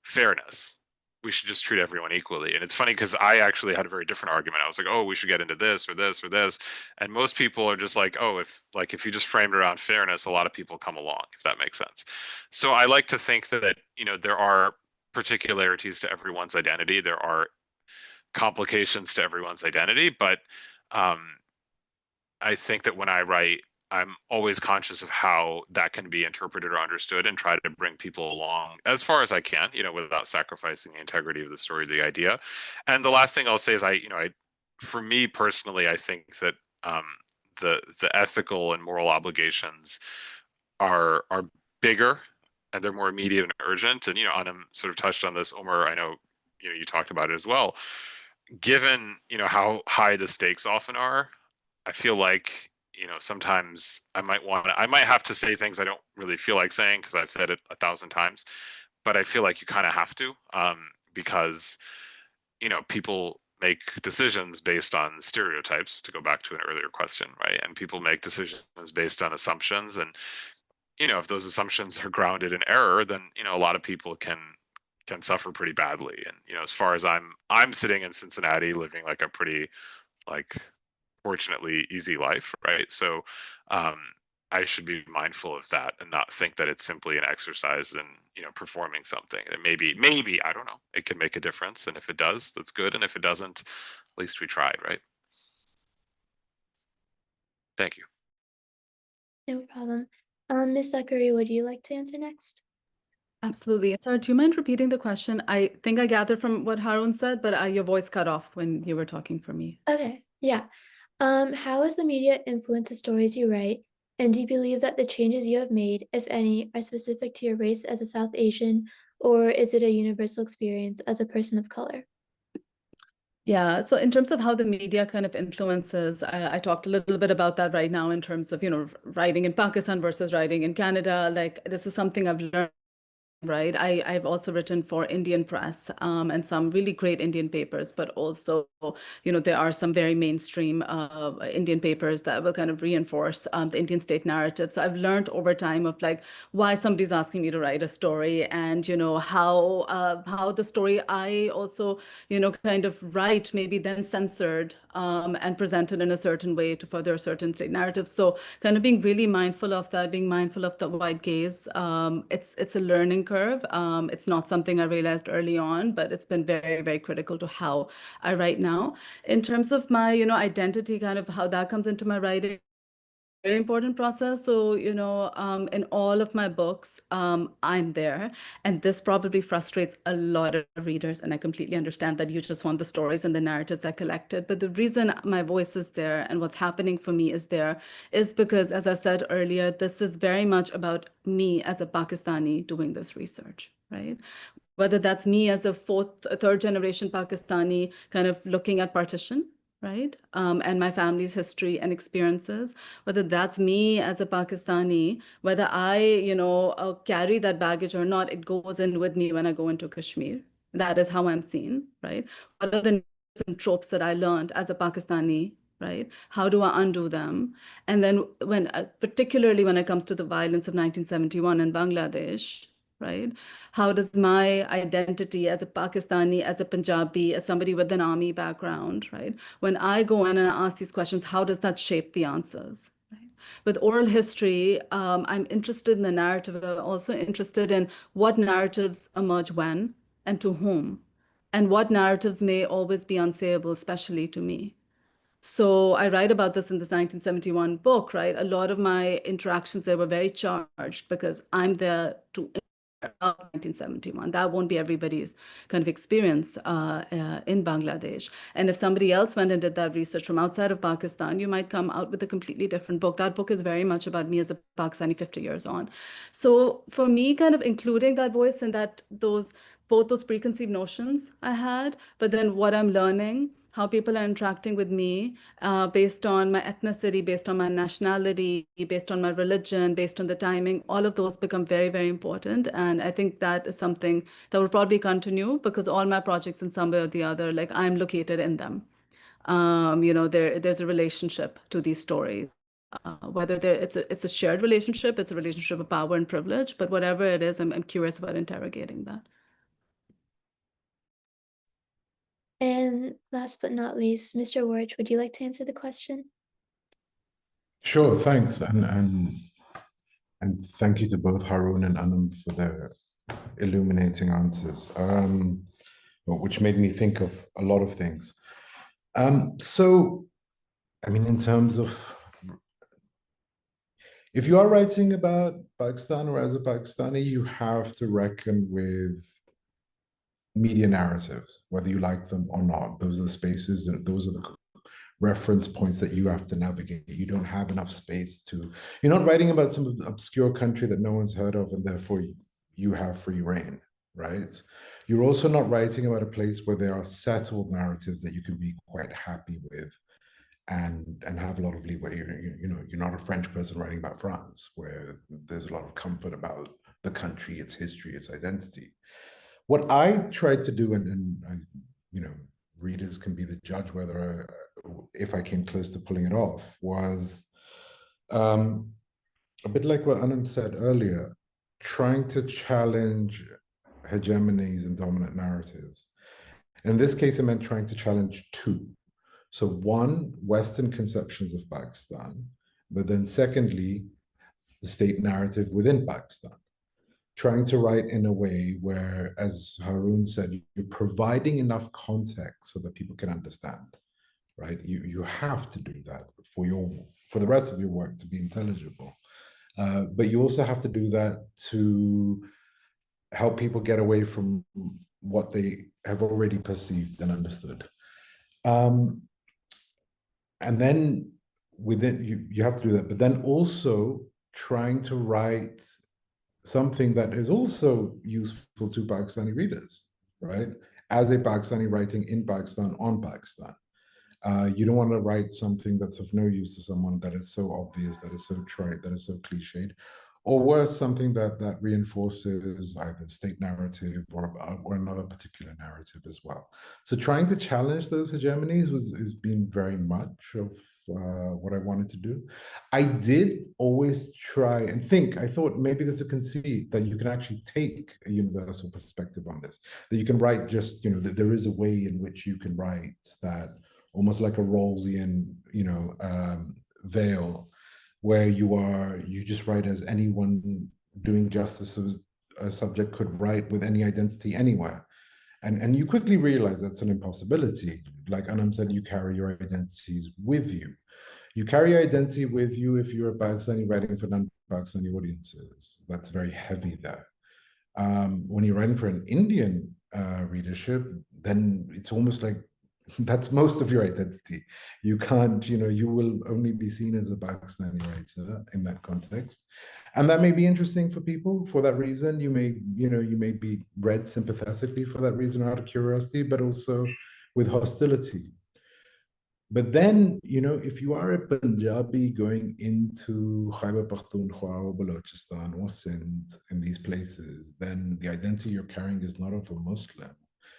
fairness. We should just treat everyone equally. And it's funny because I actually had a very different argument. I was like, oh, we should get into this or this or this. And most people are just like, oh, if you just framed around fairness, a lot of people come along, if that makes sense. So I like to think that, there are particularities to everyone's identity. There are complications to everyone's identity, but um, I think that when I write, I'm always conscious of how that can be interpreted or understood, and try to bring people along as far as I can, without sacrificing the integrity of the story, the idea. And the last thing I'll say is for me personally, I think that the ethical and moral obligations are bigger, and they're more immediate and urgent. And Anam sort of touched on this. Omar, I know you talked about it as well. Given how high the stakes often are, I feel like sometimes I might have to say things I don't really feel like saying because I've said it 1,000 times, but I feel like you kind of have to, because people make decisions based on stereotypes, to go back to an earlier question, right? And people make decisions based on assumptions, and if those assumptions are grounded in error, then a lot of people can suffer pretty badly. And as far as I'm sitting in Cincinnati living like a pretty, like, fortunately easy life, right? So um I should be mindful of that and not think that it's simply an exercise in performing something that maybe I don't know, it can make a difference, and if it does, that's good, and if it doesn't, at least we tried, right? Thank you. No problem. Ms. Zakaria, would you like to answer next? Absolutely. Sarah, do you mind repeating the question? I think I gathered from what Haroon said, but your voice cut off when you were talking for me. Okay, yeah. How has the media influenced the stories you write? And do you believe that the changes you have made, if any, are specific to your race as a South Asian, or is it a universal experience as a person of color? Yeah, so in terms of how the media kind of influences, I talked a little bit about that right now in terms of, writing in Pakistan versus writing in Canada. Like, this is something I've learned. Right. I've also written for Indian press, and some really great Indian papers, but also, there are some very mainstream Indian papers that will kind of reinforce the Indian state narrative. So I've learned over time of like why somebody's asking me to write a story, and how the story I also kind of write maybe then censored and presented in a certain way to further a certain state narrative. So kind of being really mindful of that, being mindful of the wide gaze. It's a learning curve. It's not something I realized early on, but it's been very, very critical to how I write now. In terms of my, identity, kind of how that comes into my writing, very important process. So, in all of my books, I'm there. And this probably frustrates a lot of readers. And I completely understand that you just want the stories and the narratives I collected. But the reason my voice is there and what's happening for me is there is because, as I said earlier, this is very much about me as a Pakistani doing this research, right? Whether that's me as a third generation Pakistani kind of looking at partition, right? And my family's history and experiences, whether that's me as a Pakistani, whether I, carry that baggage or not, it goes in with me when I go into Kashmir. That is how I'm seen, right? What are the narratives and tropes that I learned as a Pakistani, right? How do I undo them? And then particularly when it comes to the violence of 1971 in Bangladesh, right? How does my identity as a Pakistani, as a Punjabi, as somebody with an army background, right? When I go in and I ask these questions, how does that shape the answers? Right? With oral history, I'm interested in the narrative. I'm also interested in what narratives emerge when and to whom, and what narratives may always be unsayable, especially to me. So I write about this in this 1971 book, right? A lot of my interactions there were very charged because I'm there to 1971. That won't be everybody's kind of experience in Bangladesh. And if somebody else went and did that research from outside of Pakistan, you might come out with a completely different book. That book is very much about me as a Pakistani 50 years on. So for me, kind of including that voice and both those preconceived notions I had, but then what I'm learning, how people are interacting with me based on my ethnicity, based on my nationality, based on my religion, based on the timing, all of those become very, very important. And I think that is something that will probably continue because all my projects in some way or the other, like I'm located in them. There's a relationship to these stories. Whether it's a shared relationship, it's a relationship of power and privilege, but whatever it is, I'm curious about interrogating that. And last but not least, Mr. Waraich, would you like to answer the question? Sure, thanks. And thank you to both Haroon and Anam for their illuminating answers, which made me think of a lot of things. So, I mean, in terms of if you are writing about Pakistan or as a Pakistani, you have to reckon with media narratives, whether you like them or not. Those are the spaces, and those are the reference points that you have to navigate. You don't have enough space to, you're not writing about some obscure country that no one's heard of, and therefore you have free reign, right? You're also not writing about a place where there are settled narratives that you can be quite happy with and have a lot of leeway. You're not a French person writing about France, where there's a lot of comfort about the country, its history, its identity. What I tried to do, and I, readers can be the judge whether if I came close to pulling it off, was a bit like what Anam said earlier, trying to challenge hegemonies and dominant narratives. In this case, it meant trying to challenge two. So one, Western conceptions of Pakistan, but then secondly, the state narrative within Pakistan. Trying to write in a way where, as Haroon said, you're providing enough context so that people can understand, right? You have to do that for the rest of your work to be intelligible. But you also have to do that to help people get away from what they have already perceived and understood. And then within, you have to do that, but then also trying to write something that is also useful to Pakistani readers, right? As a Pakistani writing in Pakistan on Pakistan. You don't want to write something that's of no use to someone that is so obvious, that is so trite, that is so cliched, or worse, something that reinforces either state narrative or another particular narrative as well. So trying to challenge those hegemonies has been very much of what I wanted to do. I did always try and think, I thought maybe there's a conceit that you can actually take a universal perspective on this, that you can write just, that there is a way in which you can write that almost like a Rawlsian, veil, where you just write as anyone doing justice as a subject could write with any identity anywhere. And you quickly realize that's an impossibility. Like Anam said, you carry your identities with you. You carry your identity with you if you're a Pakistani writing for non-Pakistani audiences. That's very heavy there. When you're writing for an Indian readership, then it's almost like that's most of your identity. You can't, you will only be seen as a Pakistani writer in that context. And that may be interesting for people for that reason. You may be read sympathetically for that reason out of curiosity, but also with hostility. But then, if you are a Punjabi going into Khyber Pakhtunkhwa or Balochistan or Sindh in these places, then the identity you're carrying is not of a Muslim.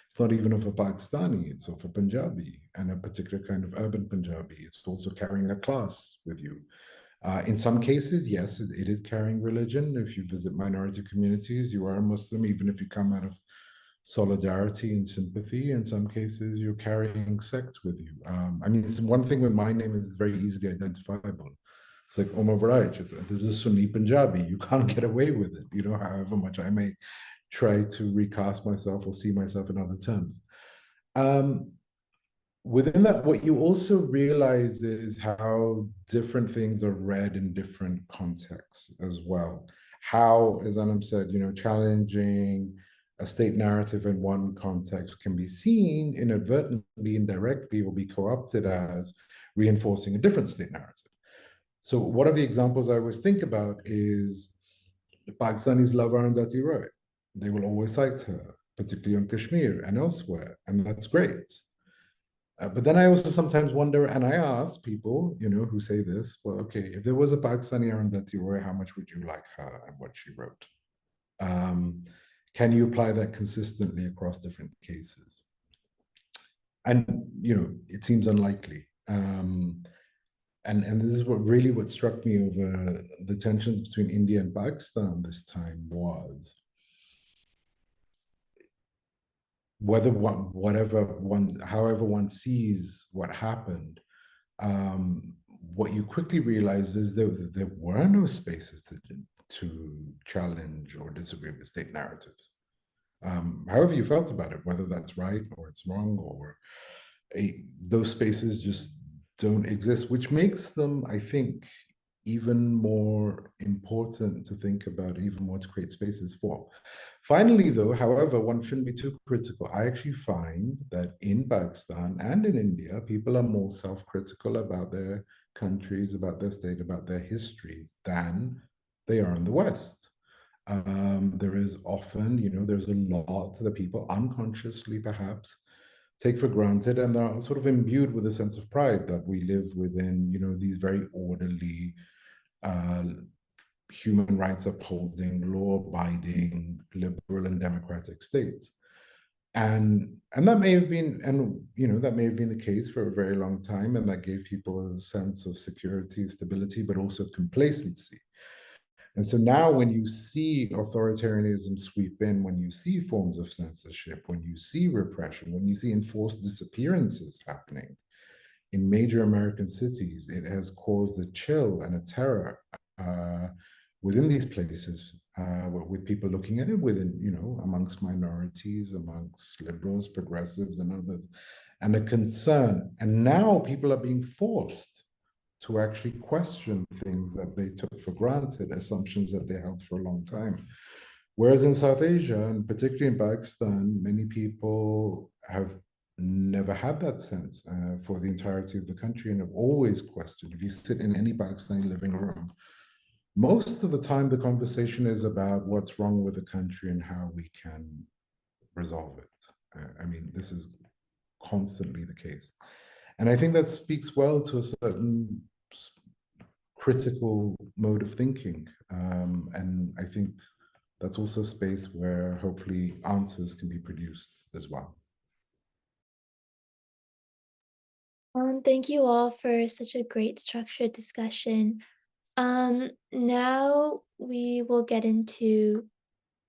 It's not even of a Pakistani, it's of a Punjabi, and a particular kind of urban Punjabi. It's also carrying a class with you. In some cases, yes, it is carrying religion. If you visit minority communities, you are a Muslim, even if you come out of solidarity and sympathy. In some cases, you're carrying sect with you. It's one thing with my name is very easily identifiable. It's like Omar Waraich. This is Sunni Punjabi. You can't get away with it, however much I may try to recast myself or see myself in other terms. Within that, what you also realize is how different things are read in different contexts as well. How, as Anam said, challenging a state narrative in one context can be seen inadvertently, indirectly, or be co-opted as reinforcing a different state narrative. So one of the examples I always think about is the Pakistanis love Arundhati Roy. They will always cite her, particularly on Kashmir and elsewhere, and that's great. But then I also sometimes wonder, and I ask people, who say this, well, okay, if there was a Pakistani Arundhati Roy, how much would you like her and what she wrote? Can you apply that consistently across different cases? And, it seems unlikely. And this is what struck me over the tensions between India and Pakistan this time was however one sees what happened, what you quickly realize is that there were no spaces to challenge or disagree with state narratives. However you felt about it, whether that's right or it's wrong, or those spaces just don't exist, which makes them, I think, even more important to think about, even more to create spaces for. Finally, though, however, one shouldn't be too critical. I actually find that in Pakistan and in India, people are more self-critical about their countries, about their state, about their histories than they are in the West. There is often, there's a lot that people unconsciously perhaps take for granted, and they're sort of imbued with a sense of pride that we live within, these very orderly, uh, human rights upholding, law abiding, liberal and democratic states. And that may have been, that may have been the case for a very long time, and that gave people a sense of security, stability, but also complacency. And so now when you see authoritarianism sweep in, when you see forms of censorship, when you see repression, when you see enforced disappearances happening in major American cities, it has caused a chill and a terror within these places, with people looking at it within, amongst minorities, amongst liberals, progressives, and others, and a concern. And now people are being forced to actually question things that they took for granted, assumptions that they held for a long time. Whereas in South Asia, and particularly in Pakistan, many people have never had that sense for the entirety of the country, and have always questioned. If you sit in any Pakistani living room, most of the time the conversation is about what's wrong with the country and how we can resolve it. I mean, this is constantly the case. And I think that speaks well to a certain critical mode of thinking. And I think that's also a space where hopefully answers can be produced as well. Thank you all for such a great structured discussion. Now we will get into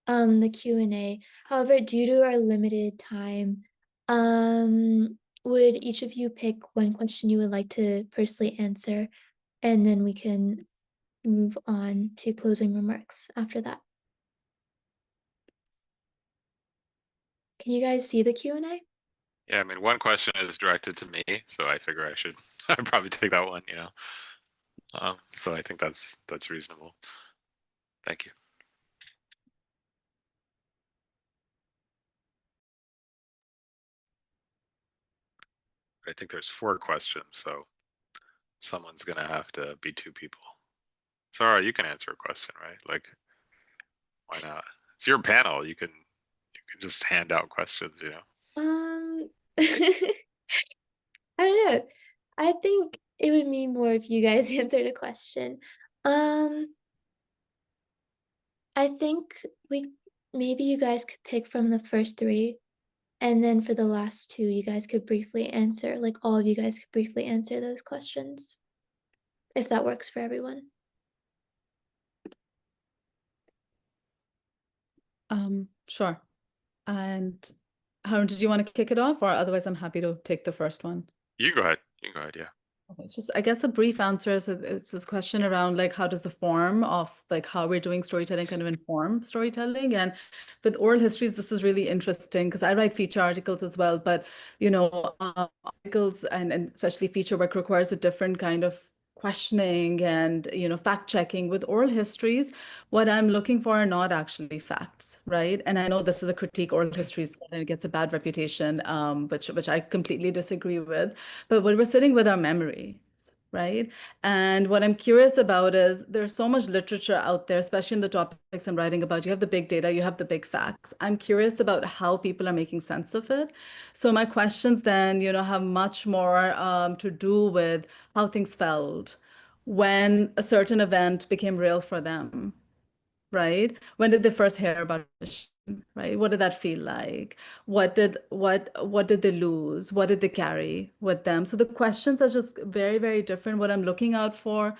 the Q&A. However, due to our limited time, would each of you pick one question you would like to personally answer, and then we can move on to closing remarks after that. Can you guys see the Q&A? Yeah, I mean, one question is directed to me, so I figure I should I'd probably take that one, So I think that's reasonable. Thank you. I think there's 4 questions, so someone's gonna have to be 2 people. Sarah, you can answer a question, right? Like, why not? It's your panel. You can just hand out questions, I don't know. I think it would mean more if you guys answered a question. I think maybe you guys could pick from the first 3, and then for the last 2, you guys could briefly answer, like all of you guys could briefly answer those questions, if that works for everyone. Sure. And Haroon, did you want to kick it off, or otherwise I'm happy to take the first one? You go ahead. You go ahead, yeah. Okay, it's just, I guess a brief answer is it's this question around like how does the form of like how we're doing storytelling kind of inform storytelling. And with oral histories, this is really interesting because I write feature articles as well, but articles and especially feature work requires a different kind of questioning and fact checking. With oral histories, what I'm looking for are not actually facts, right? And I know this is a critique oral histories and it gets a bad reputation, which I completely disagree with. But when we're sitting with our memories, right? And what I'm curious about is there's so much literature out there, especially in the topics I'm writing about. You have the big data, you have the big facts. I'm curious about how people are making sense of it. So my questions then, have much more to do with how things felt when a certain event became real for them, right? When did they first hear about it? Right? What did that feel like? What did they lose? What did they carry with them? So the questions are just very, very different. What I'm looking out for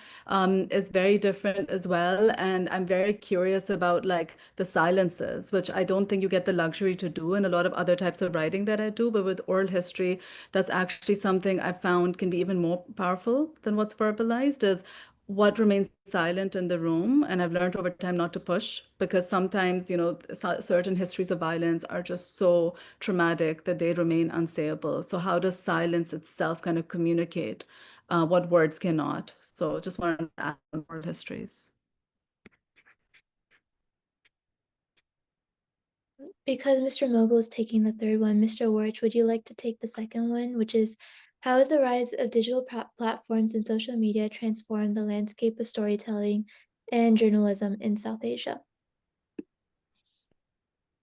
is very different as well. And I'm very curious about like the silences, which I don't think you get the luxury to do in a lot of other types of writing that I do. But with oral history, that's actually something I found can be even more powerful than what's verbalized is what remains silent in the room. And I've learned over time not to push because sometimes, certain histories of violence are just so traumatic that they remain unsayable. So how does silence itself kind of communicate what words cannot. So just wanted to add on oral histories. Because Mr. Moghul is taking the third one, Mr. Waraich, would you like to take the second one, which is how has the rise of digital platforms and social media transformed the landscape of storytelling and journalism in South Asia?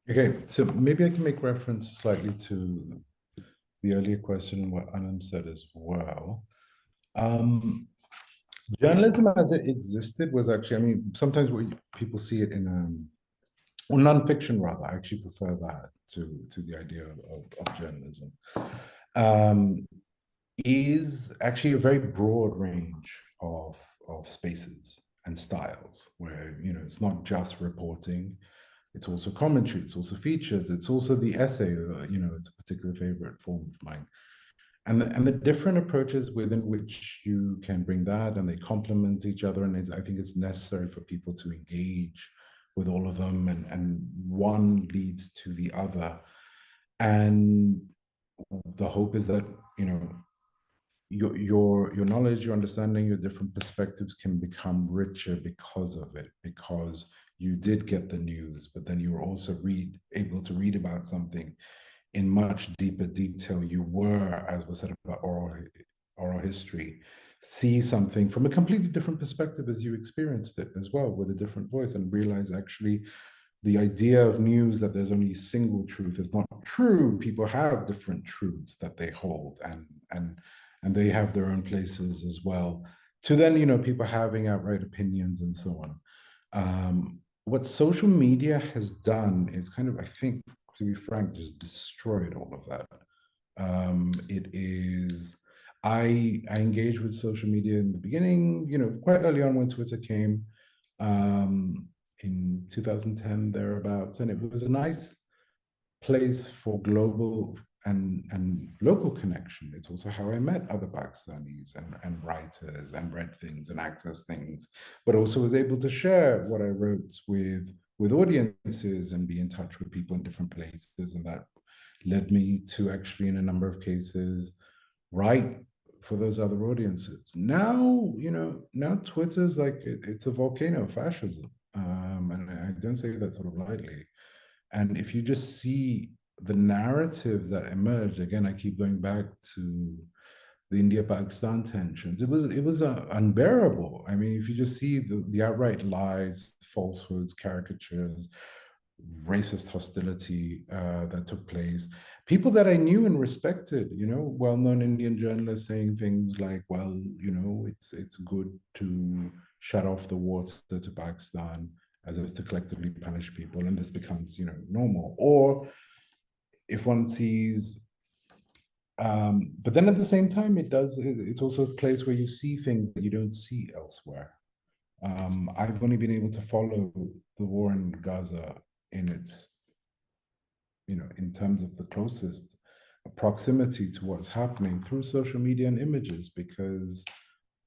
Okay, so maybe I can make reference slightly to the earlier question, what Anam said as well. Journalism as it existed was actually, I mean, sometimes people see it in or nonfiction rather. I actually prefer that to the idea of journalism. Is actually a very broad range of spaces and styles where, you know, it's not just reporting, it's also commentary, it's also features, it's also the essay, you know, it's a particular favorite form of mine. And the different approaches within which you can bring that, and they complement each other. And I think it's necessary for people to engage with all of them, and one leads to the other. And the hope is that, you know, your knowledge, your understanding, your different perspectives can become richer because of it, because you did get the news, but then you were also able to read about something in much deeper detail. You were, as was said about oral history, see something from a completely different perspective as you experienced it as well, with a different voice, and realize actually the idea of news that there's only a single truth is not true. People have different truths that they hold, and they have their own places as well. To then, you know, people having outright opinions and so on. What social media has done is kind of, I think, to be frank, just destroyed all of that. It is, I engaged with social media in the beginning, you know, quite early on when Twitter came, in 2010, thereabouts, and it was a nice place for global and local connection. It's also how I met other Pakistanis and writers, and read things and access things, but also was able to share what I wrote with audiences and be in touch with people in different places. And that led me to actually, in a number of cases, write for those other audiences. Now, you know, now Twitter's like, it's a volcano of fascism. And I don't say that sort of lightly. And if you just see the narratives that emerged, again, I keep going back to the India-Pakistan tensions. It was unbearable. I mean, if you just see the outright lies, falsehoods, caricatures, racist hostility that took place. People that I knew and respected, you know, well-known Indian journalists saying things like, well, you know, it's good to shut off the water to Pakistan as if to collectively punish people, and this becomes, you know, normal. Or if one sees, but then at the same time, it's also a place where you see things that you don't see elsewhere. I've only been able to follow the war in Gaza in its, you know, in terms of the closest proximity to what's happening through social media and images, because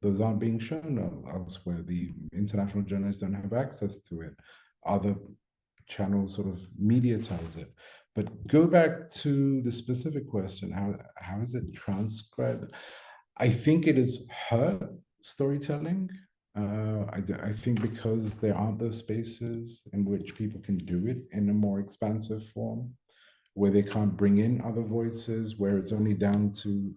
those aren't being shown elsewhere. The international journalists don't have access to it. Other channels sort of mediatize it. But go back to the specific question, how is it transcribed? I think it has hurt storytelling. I think because there aren't those spaces in which people can do it in a more expansive form, where they can't bring in other voices, where it's only down to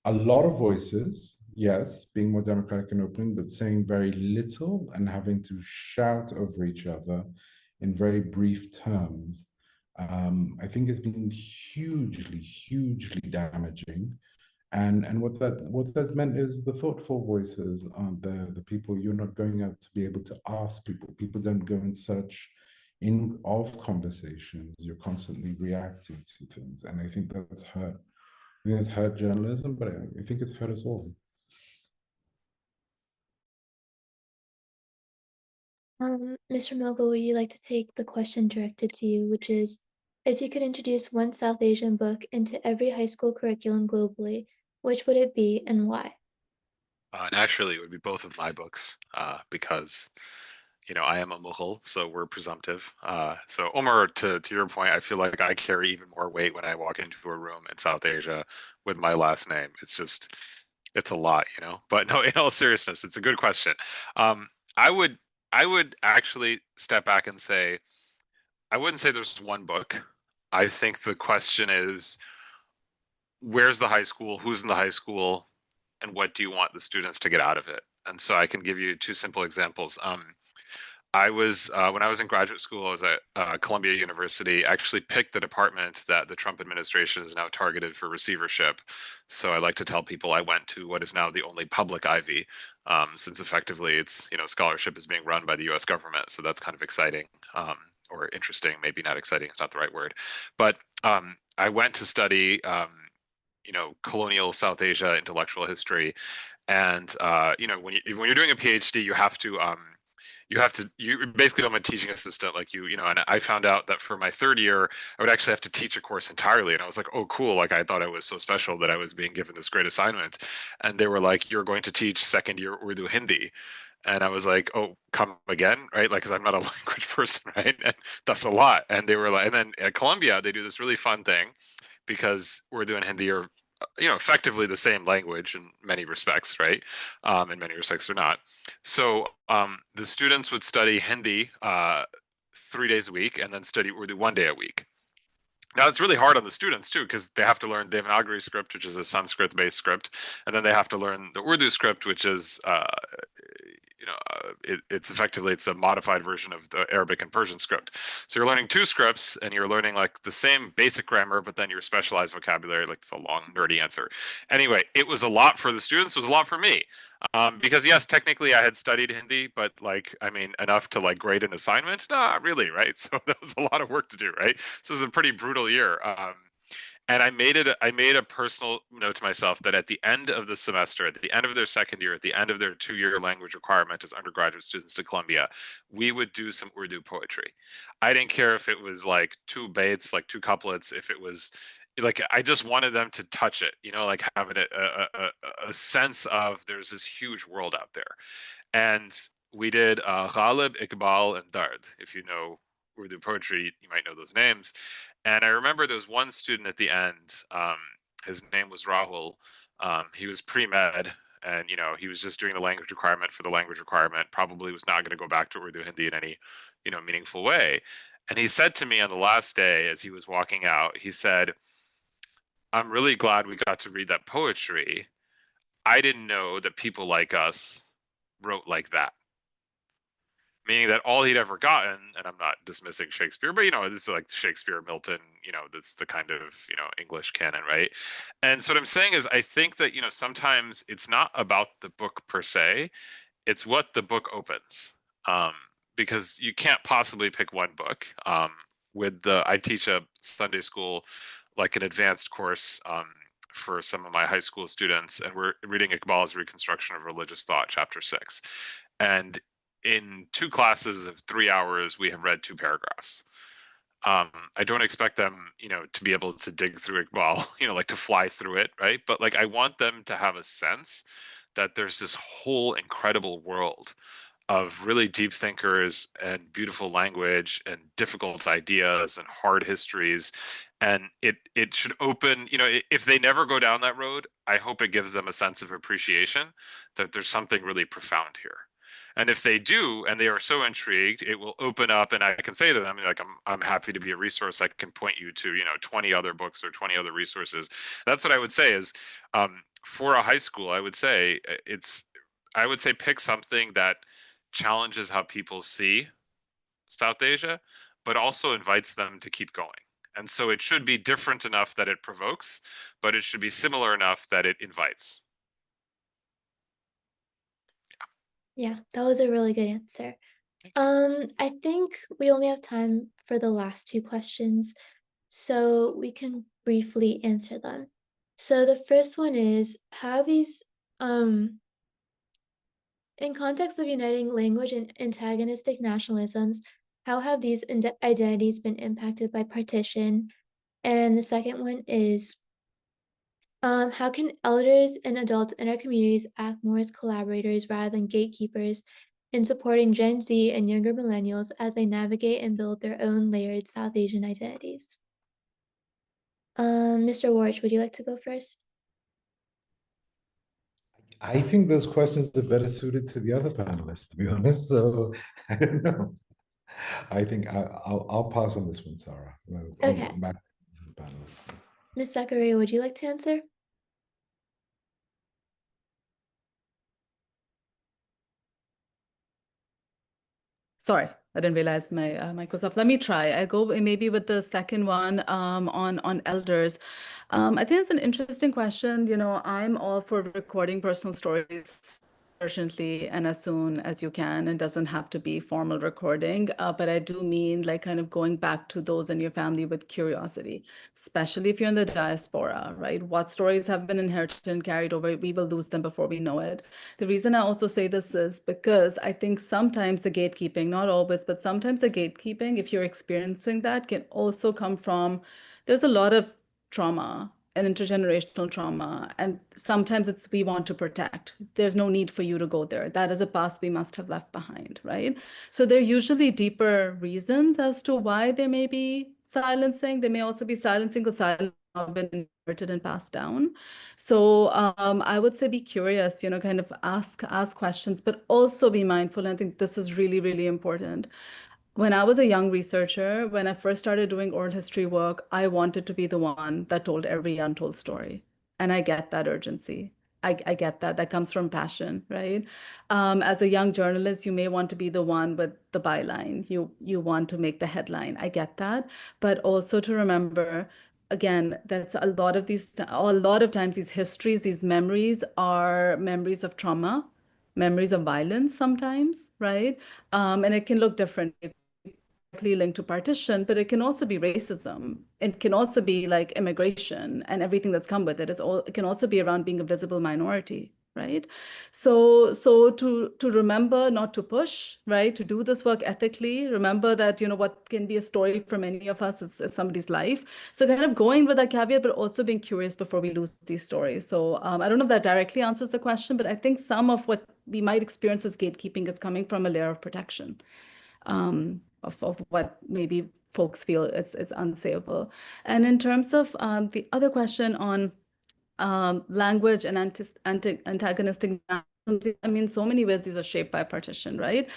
a lot of voices, yes, being more democratic and open, but saying very little and having to shout over each other in very brief terms. I think has been hugely damaging. And what that meant is the thoughtful voices aren't there. The people you're not going out to be able to ask people. People don't go in search of conversations. You're constantly reacting to things, and I think that's hurt. I think it's hurt journalism, but I think it's hurt us all. Mr. Moghul, would you like to take the question directed to you, which is, if you could introduce one South Asian book into every high school curriculum globally, which would it be and why? Naturally, it would be both of my books, because, I am a Mughal, so we're presumptive. So Omar, to your point, I feel like I carry even more weight when I walk into a room in South Asia with my last name. It's a lot, But no, in all seriousness, it's a good question. Um, I would I would actually step back and say I wouldn't say there's one book. I think the question is, where's the high school? Who's in the high school? And what do you want the students to get out of it? And so I can give you two simple examples. I was when I was in graduate school, I was at Columbia University. I actually picked the department that the Trump administration is now targeted for receivership. So I like to tell people I went to what is now the only public Ivy, since effectively it's scholarship is being run by the U.S. government. So that's kind of exciting, or interesting. Maybe not exciting; it's not the right word. But I went to study, colonial South Asia intellectual history, and when you're doing a PhD, you basically I'm a teaching assistant like and I found out that for my third year I would actually have to teach a course entirely, and I was like, oh cool, like I thought I was so special that I was being given this great assignment, and they were like, you're going to teach second year Urdu Hindi. And I was like, oh, come again, right? Like, because I'm not a language person, right? And that's a lot. And they were like, and then at Columbia, they do this really fun thing because Urdu and Hindi are, effectively the same language in many respects, right? In many respects, they're not. So the students would study Hindi 3 days a week and then study Urdu 1 day a week. Now it's really hard on the students too, because they have an Agri script, which is a Sanskrit-based script, and then they have to learn the Urdu script, which is it's a modified version of the Arabic and Persian script. So you're learning two scripts, and you're learning like the same basic grammar, but then your specialized vocabulary, like the long nerdy answer. Anyway, it was a lot for the students. It was a lot for me. Because yes, technically I had studied Hindi, but enough to like grade an assignment? Not really, right? So that was a lot of work to do, right? So it was a pretty brutal year. And I made a personal note to myself that at the end of the semester, at the end of their second year, at the end of their 2 year language requirement as undergraduate students to Columbia, we would do some Urdu poetry. I didn't care if it was like two baits, like two couplets, if it was like I just wanted them to touch it, like having a sense of there's this huge world out there. And we did Ghalib, Iqbal, and Dard. If you know Urdu poetry, you might know those names. And I remember there was one student at the end. His name was Rahul. He was pre-med, and he was just doing the language requirement for the language requirement. Probably was not going to go back to Urdu Hindi in any, meaningful way. And he said to me on the last day, as he was walking out, he said, "I'm really glad we got to read that poetry. I didn't know that people like us wrote like that." Meaning that all he'd ever gotten, and I'm not dismissing Shakespeare, but this is like Shakespeare, Milton, that's the kind of, English canon, right? And so what I'm saying is I think that, sometimes it's not about the book per se, it's what the book opens. Because you can't possibly pick one book. I teach a Sunday school, like an advanced course, for some of my high school students, and we're reading Iqbal's Reconstruction of Religious Thought, chapter 6. And in 2 classes of 3 hours, we have read 2 paragraphs. I don't expect them, to be able to dig through Iqbal, like to fly through it, right? But like I want them to have a sense that there's this whole incredible world of really deep thinkers and beautiful language and difficult ideas and hard histories. And it should open, if they never go down that road, I hope it gives them a sense of appreciation that there's something really profound here. And if they do, and they are so intrigued, it will open up, and I can say to them, like, I'm happy to be a resource. I can point you to, 20 other books or 20 other resources. That's what I would say is, for a high school, I would say pick something that challenges how people see South Asia, but also invites them to keep going. And so it should be different enough that it provokes, but it should be similar enough that it invites. Yeah, that was a really good answer. I think we only have time for the last 2 questions, so we can briefly answer them. So the first one is, how these, in context of uniting language and antagonistic nationalisms, how have these identities been impacted by partition? And the second one is, how can elders and adults in our communities act more as collaborators rather than gatekeepers in supporting Gen Z and younger millennials as they navigate and build their own layered South Asian identities. Mr. Waraich, would you like to go first? I think those questions are better suited to the other panelists, to be honest. So I don't know. I think I'll pass on this one, Sarah. Okay. Back to the panelists. Ms. Zakaria, would you like to answer? Sorry, I didn't realize my mic was off. Let me try. I go maybe with the second one on elders. I think it's an interesting question. You know, I'm all for recording personal stories urgently and as soon as you can. It doesn't have to be formal recording, but I do mean like kind of going back to those in your family with curiosity, especially if you're in the diaspora, right? What stories have been inherited and carried over? We will lose them before we know it. The reason I also say this is because I think sometimes the gatekeeping, not always, but sometimes the gatekeeping, if you're experiencing that, can also come from there's a lot of trauma and intergenerational trauma. And sometimes it's we want to protect. There's no need for you to go there. That is a past we must have left behind, right? So there are usually deeper reasons as to why there may be silencing. They may also be silencing because silence have been inherited and passed down. So I would say be curious, you know, kind of ask questions, but also be mindful. And I think this is really, really important. When I was a young researcher, when I first started doing oral history work, I wanted to be the one that told every untold story. And I get that urgency. I get that. That comes from passion, right? As a young journalist, you may want to be the one with the byline. You want to make the headline. I get that. But also to remember, again, that's a lot of times these histories, these memories are memories of trauma, memories of violence sometimes, right? And it can look different linked to partition, but it can also be racism. It can also be like immigration and everything that's come with it. It can also be around being a visible minority, right? So to remember not to push, right? To do this work ethically, remember that, you know, what can be a story for many of us is somebody's life. So kind of going with that caveat, but also being curious before we lose these stories. So I don't know if that directly answers the question, but I think some of what we might experience as gatekeeping is coming from a layer of protection. Of what maybe folks feel is unsayable. And in terms of the other question on language and antagonistic, I mean, so many ways these are shaped by partition, right?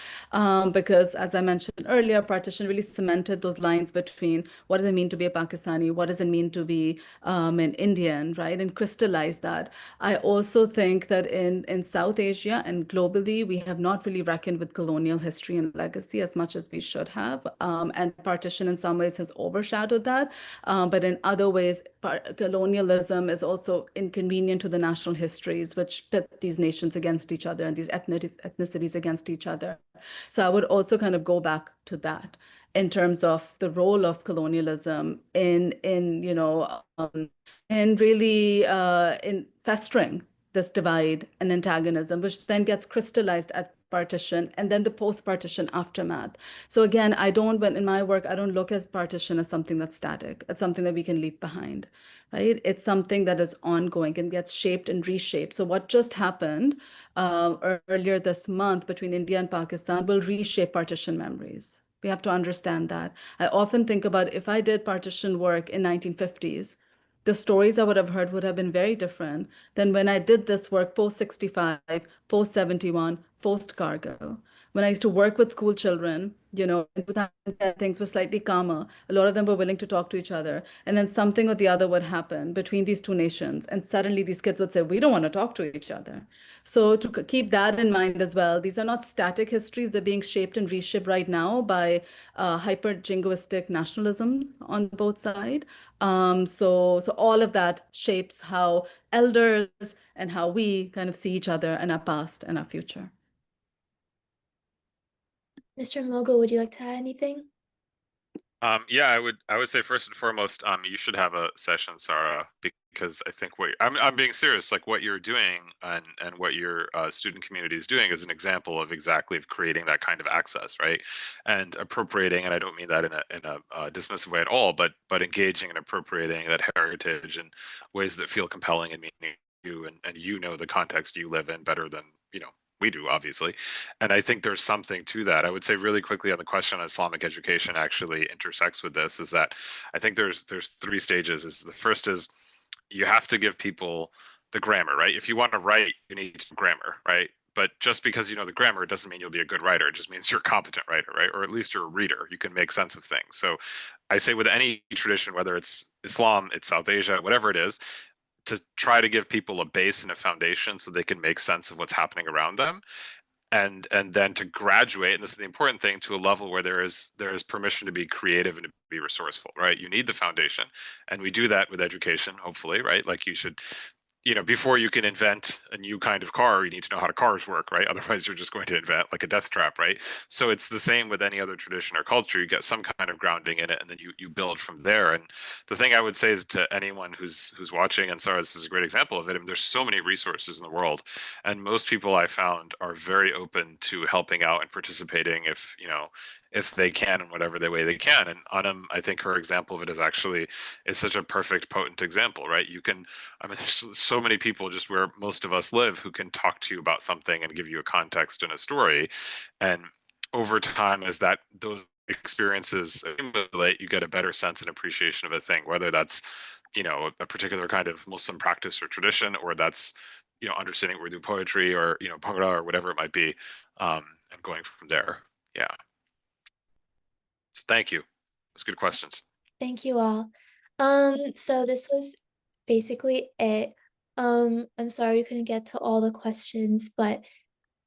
Because as I mentioned earlier, partition really cemented those lines between what does it mean to be a Pakistani, what does it mean to be an Indian, right? And crystallized that. I also think that in South Asia and globally, we have not really reckoned with colonial history and legacy as much as we should have. And partition in some ways has overshadowed that. But in other ways, colonialism is also inconvenient to the national histories, which pit these nations against each other and these ethnicities against each other. So I would also kind of go back to that in terms of the role of colonialism in you know and really in festering this divide and antagonism, which then gets crystallized at partition and then the post-partition aftermath. So again, in my work, I don't look at partition as something that's static. It's something that we can leave behind, right? It's something that is ongoing and gets shaped and reshaped. So what just happened earlier this month between India and Pakistan will reshape partition memories. We have to understand that. I often think about if I did partition work in 1950s, the stories I would have heard would have been very different than when I did this work post 65, post 71, post Cargill. When I used to work with school children, you know, in 2010, things were slightly calmer. A lot of them were willing to talk to each other. And then something or the other would happen between these two nations. And suddenly these kids would say, we don't want to talk to each other. So to keep that in mind as well, these are not static histories. They're being shaped and reshaped right now by hyper-jingoistic nationalisms on both sides. So all of that shapes how elders and how we kind of see each other and our past and our future. Mr. Moghul, would you like to add anything? Yeah, I would say first and foremost, you should have a session, Sarah, because I think I'm being serious. Like what you're doing and what your student community is doing is an example of exactly of creating that kind of access, right? And appropriating, and I don't mean that in a dismissive way at all, but engaging and appropriating that heritage in ways that feel compelling and meaning to you, and you know the context you live in better than we do, obviously. And I think there's something to that. I would say really quickly on the question on Islamic education actually intersects with this, is that I think there's three stages. Is the first is you have to give people the grammar, right? If you want to write, you need grammar, right? But just because you know the grammar doesn't mean you'll be a good writer. It just means you're a competent writer, right? Or at least you're a reader. You can make sense of things. So I say with any tradition, whether it's Islam, it's South Asia, whatever it is, to try to give people a base and a foundation so they can make sense of what's happening around them, and then to graduate, and this is the important thing, to a level where there is permission to be creative and to be resourceful, right? You need the foundation, and we do that with education, hopefully, right? Like you should, you know, before you can invent a new kind of car, you need to know how cars work, right? Otherwise, you're just going to invent like a death trap, right? So it's the same with any other tradition or culture. You get some kind of grounding in it, and then you build from there. And the thing I would say is to anyone who's watching, and sorry, this is a great example of it. I mean, there's so many resources in the world, and most people I found are very open to helping out and participating if you know if they can in whatever the way they can. And Anam, I think her example of it is such a perfect, potent example, right? You can, I mean, there's so many people just where most of us live who can talk to you about something and give you a context and a story. And over time, as those experiences accumulate, you get a better sense and appreciation of a thing, whether that's, you know, a particular kind of Muslim practice or tradition, or that's, you know, understanding Urdu poetry or, you know, Bhangra or whatever it might be, and going from there. Yeah. So thank you. That's good questions. Thank you all. So this was basically it. I'm sorry we couldn't get to all the questions, but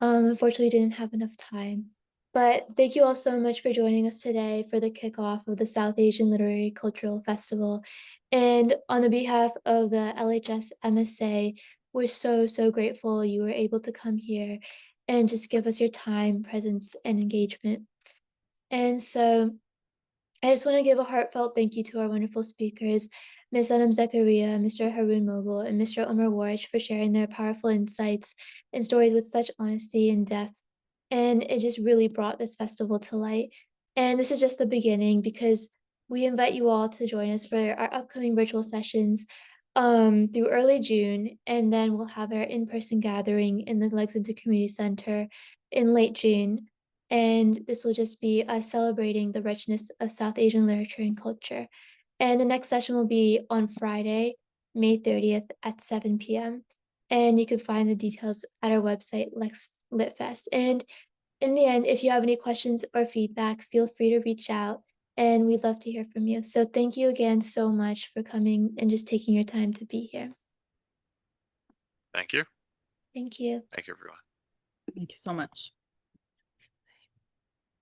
unfortunately didn't have enough time. But thank you all so much for joining us today for the kickoff of the South Asian Literary Cultural Festival. And on the behalf of the LHS MSA, we're so grateful you were able to come here and just give us your time, presence, and engagement. And so I just want to give a heartfelt thank you to our wonderful speakers, Ms. Anam Zakaria, Mr. Haroon Moghul, and Mr. Omar Waraich for sharing their powerful insights and stories with such honesty and depth. And it just really brought this festival to light. And this is just the beginning, because we invite you all to join us for our upcoming virtual sessions through early June, and then we'll have our in-person gathering in the Lexington Community Center in late June. And this will just be us celebrating the richness of South Asian literature and culture. And the next session will be on Friday, May 30th at 7 p.m. And you can find the details at our website, LexLitFest. And in the end, if you have any questions or feedback, feel free to reach out, and we'd love to hear from you. So thank you again so much for coming and just taking your time to be here. Thank you. Thank you. Thank you, everyone. Thank you so much.